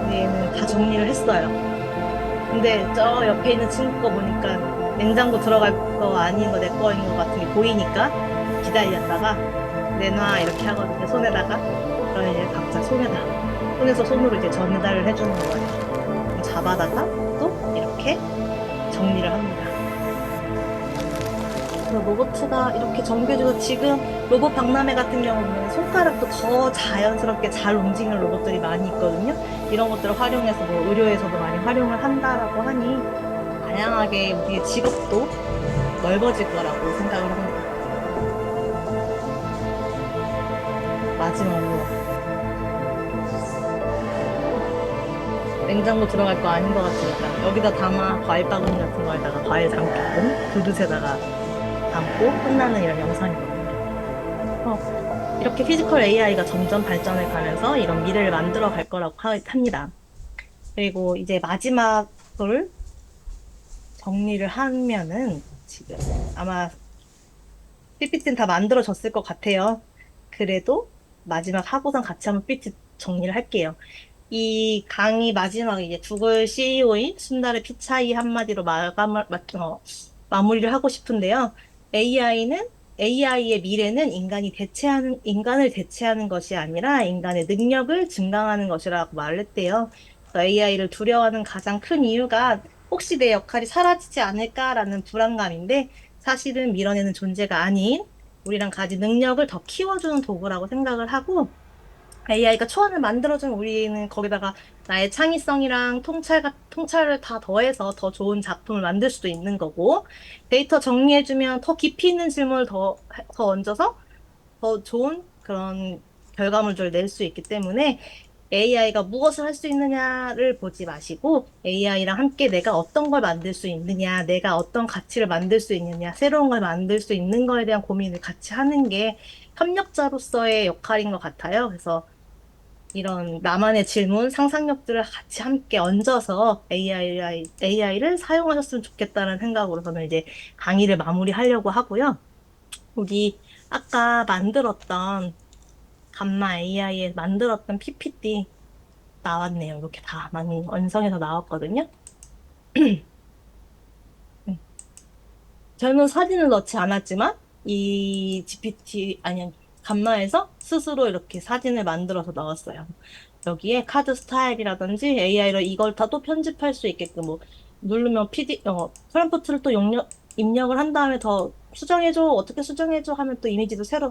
근데 얘는 다 정리를 했어요. 근데 저 옆에 있는 친구 거 보니까 냉장고 들어갈 거 아닌 거 내 거인 거 같은 게 보이니까 기다렸다가 내놔 이렇게 하거든요. 손에다가 그럼 이제 각자 손에서 손으로 이제 전달을 해주는 거예요. 그럼 잡아다가 또 이렇게 정리를 합니다. 그래서 로봇가 이렇게 정비해줘서 지금 로봇 박람회 같은 경우는 손가락도 더 자연스럽게 잘 움직이는 로봇들이 많이 있거든요. 이런 것들을 활용해서 뭐 의료에서도 많이 활용을 한다라고 하니 다양하게 우리의 직업도 넓어질 거라고 생각을 합니다. 마지막으로 냉장고 들어갈 거 아닌 것 같으니까 여기다 담아 과일 바구니 같은 거에다가 과일 담게끔 그릇에다가 담고 끝나는 이런 영상이거든요. 이렇게 피지컬 AI가 점점 발전해 가면서 이런 미래를 만들어 갈 거라고 합니다. 그리고 이제 마지막을 정리를 하면은 지금 아마 PPT는 다 만들어졌을 것 같아요. 그래도 마지막 하고선 같이 한번 PPT 정리를 할게요. 이 강의 마지막에 이제 구글 CEO인 순다르 피차이 한마디로 마무리를 하고 싶은데요. AI의 미래는 인간을 대체하는 것이 아니라 인간의 능력을 증강하는 것이라고 말을 했대요. AI를 두려워하는 가장 큰 이유가 혹시 내 역할이 사라지지 않을까라는 불안감인데 사실은 밀어내는 존재가 아닌 우리랑 가진 능력을 더 키워주는 도구라고 생각을 하고 AI가 초안을 만들어준 우리는 거기다가 나의 창의성이랑 통찰을 다 더해서 더 좋은 작품을 만들 수도 있는 거고 데이터 정리해주면 더 깊이 있는 질문을 더 얹어서 더 좋은 그런 결과물들을 낼 수 있기 때문에 AI가 무엇을 할 수 있느냐를 보지 마시고 AI랑 함께 내가 어떤 걸 만들 수 있느냐, 내가 어떤 가치를 만들 수 있느냐, 새로운 걸 만들 수 있는 거에 대한 고민을 같이 하는 게 협력자로서의 역할인 것 같아요. 그래서 이런 나만의 질문, 상상력들을 같이 함께 얹어서 AI를 사용하셨으면 좋겠다는 생각으로 저는 이제 강의를 마무리하려고 하고요. 우리 아까 만들었던 감마 AI에 만들었던 PPT 나왔네요. 이렇게 다 많이 완성해서 나왔거든요. 저는 사진을 넣지 않았지만 이 GPT 아니 감마에서 스스로 이렇게 사진을 만들어서 넣었어요. 여기에 카드 스타일이라든지 AI로 이걸 다 또 편집할 수 있게끔 뭐 누르면 프롬프트를 또 입력을 한 다음에 더 수정해줘 어떻게 수정해줘 하면 또 이미지도 새로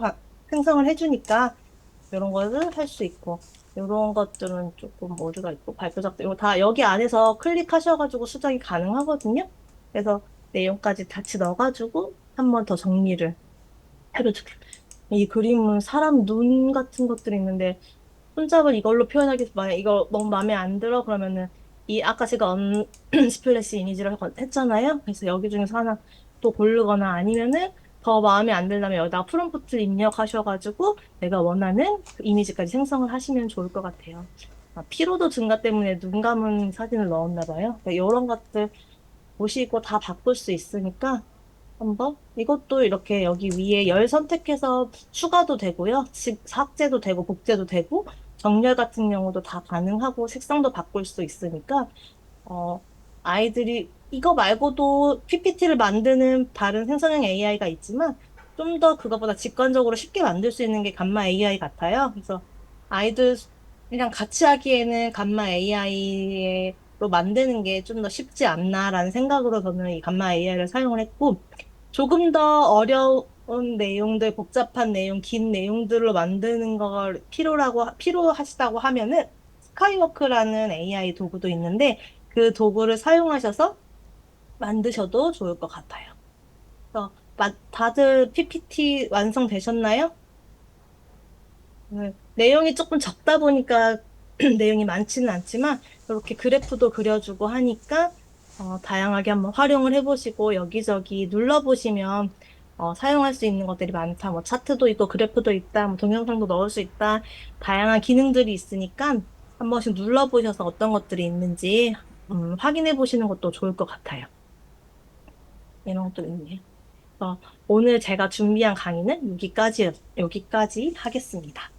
생성을 해주니까 이런 거를 할 수 있고 이런 것들은 조금 오류가 있고 발표 작성 이거 다 여기 안에서 클릭하셔가지고 수정이 가능하거든요. 그래서 내용까지 같이 넣어가지고 한 번 더 정리를 해줘줄게요. 이 그림은 사람 눈 같은 것들이 있는데 손잡을 이걸로 표현하기 위해서 만약 이거 너무 마음에 안 들어 그러면은 이 아까 제가 스플래시 이미지를 했잖아요. 그래서 여기 중에서 하나 또 고르거나 아니면은 더 마음에 안 들다면 여기다가 프롬프트를 입력하셔가지고 내가 원하는 그 이미지까지 생성을 하시면 좋을 것 같아요. 피로도 증가 때문에 눈 감은 사진을 넣었나 봐요. 그러니까 이런 것들 보시고 다 바꿀 수 있으니까 한번 이것도 이렇게 여기 위에 열 선택해서 추가도 되고요. 삭제도 되고 복제도 되고 정렬 같은 경우도 다 가능하고 색상도 바꿀 수 있으니까 어, 아이들이 이거 말고도 PPT를 만드는 다른 생성형 AI가 있지만 좀 더 그거보다 직관적으로 쉽게 만들 수 있는 게 감마 AI 같아요. 그래서 아이들이랑 같이 하기에는 감마 AI로 만드는 게 좀 더 쉽지 않나라는 생각으로 저는 이 감마 AI를 사용을 했고 조금 더 어려운 내용들, 복잡한 내용, 긴 내용들로 만드는 걸 필요하시다고 하면은 스카이워크라는 AI 도구도 있는데 그 도구를 사용하셔서 만드셔도 좋을 것 같아요. 그래서 다들 PPT 완성되셨나요? 내용이 조금 적다 보니까 내용이 많지는 않지만 이렇게 그래프도 그려주고 하니까 다양하게 한번 활용을 해보시고 여기저기 눌러보시면 사용할 수 있는 것들이 많다. 뭐 차트도 있고 그래프도 있다. 뭐 동영상도 넣을 수 있다. 다양한 기능들이 있으니까 한 번씩 눌러보셔서 어떤 것들이 있는지 확인해 보시는 것도 좋을 것 같아요. 이런 것도 있네요. 오늘 제가 준비한 강의는 여기까지 하겠습니다.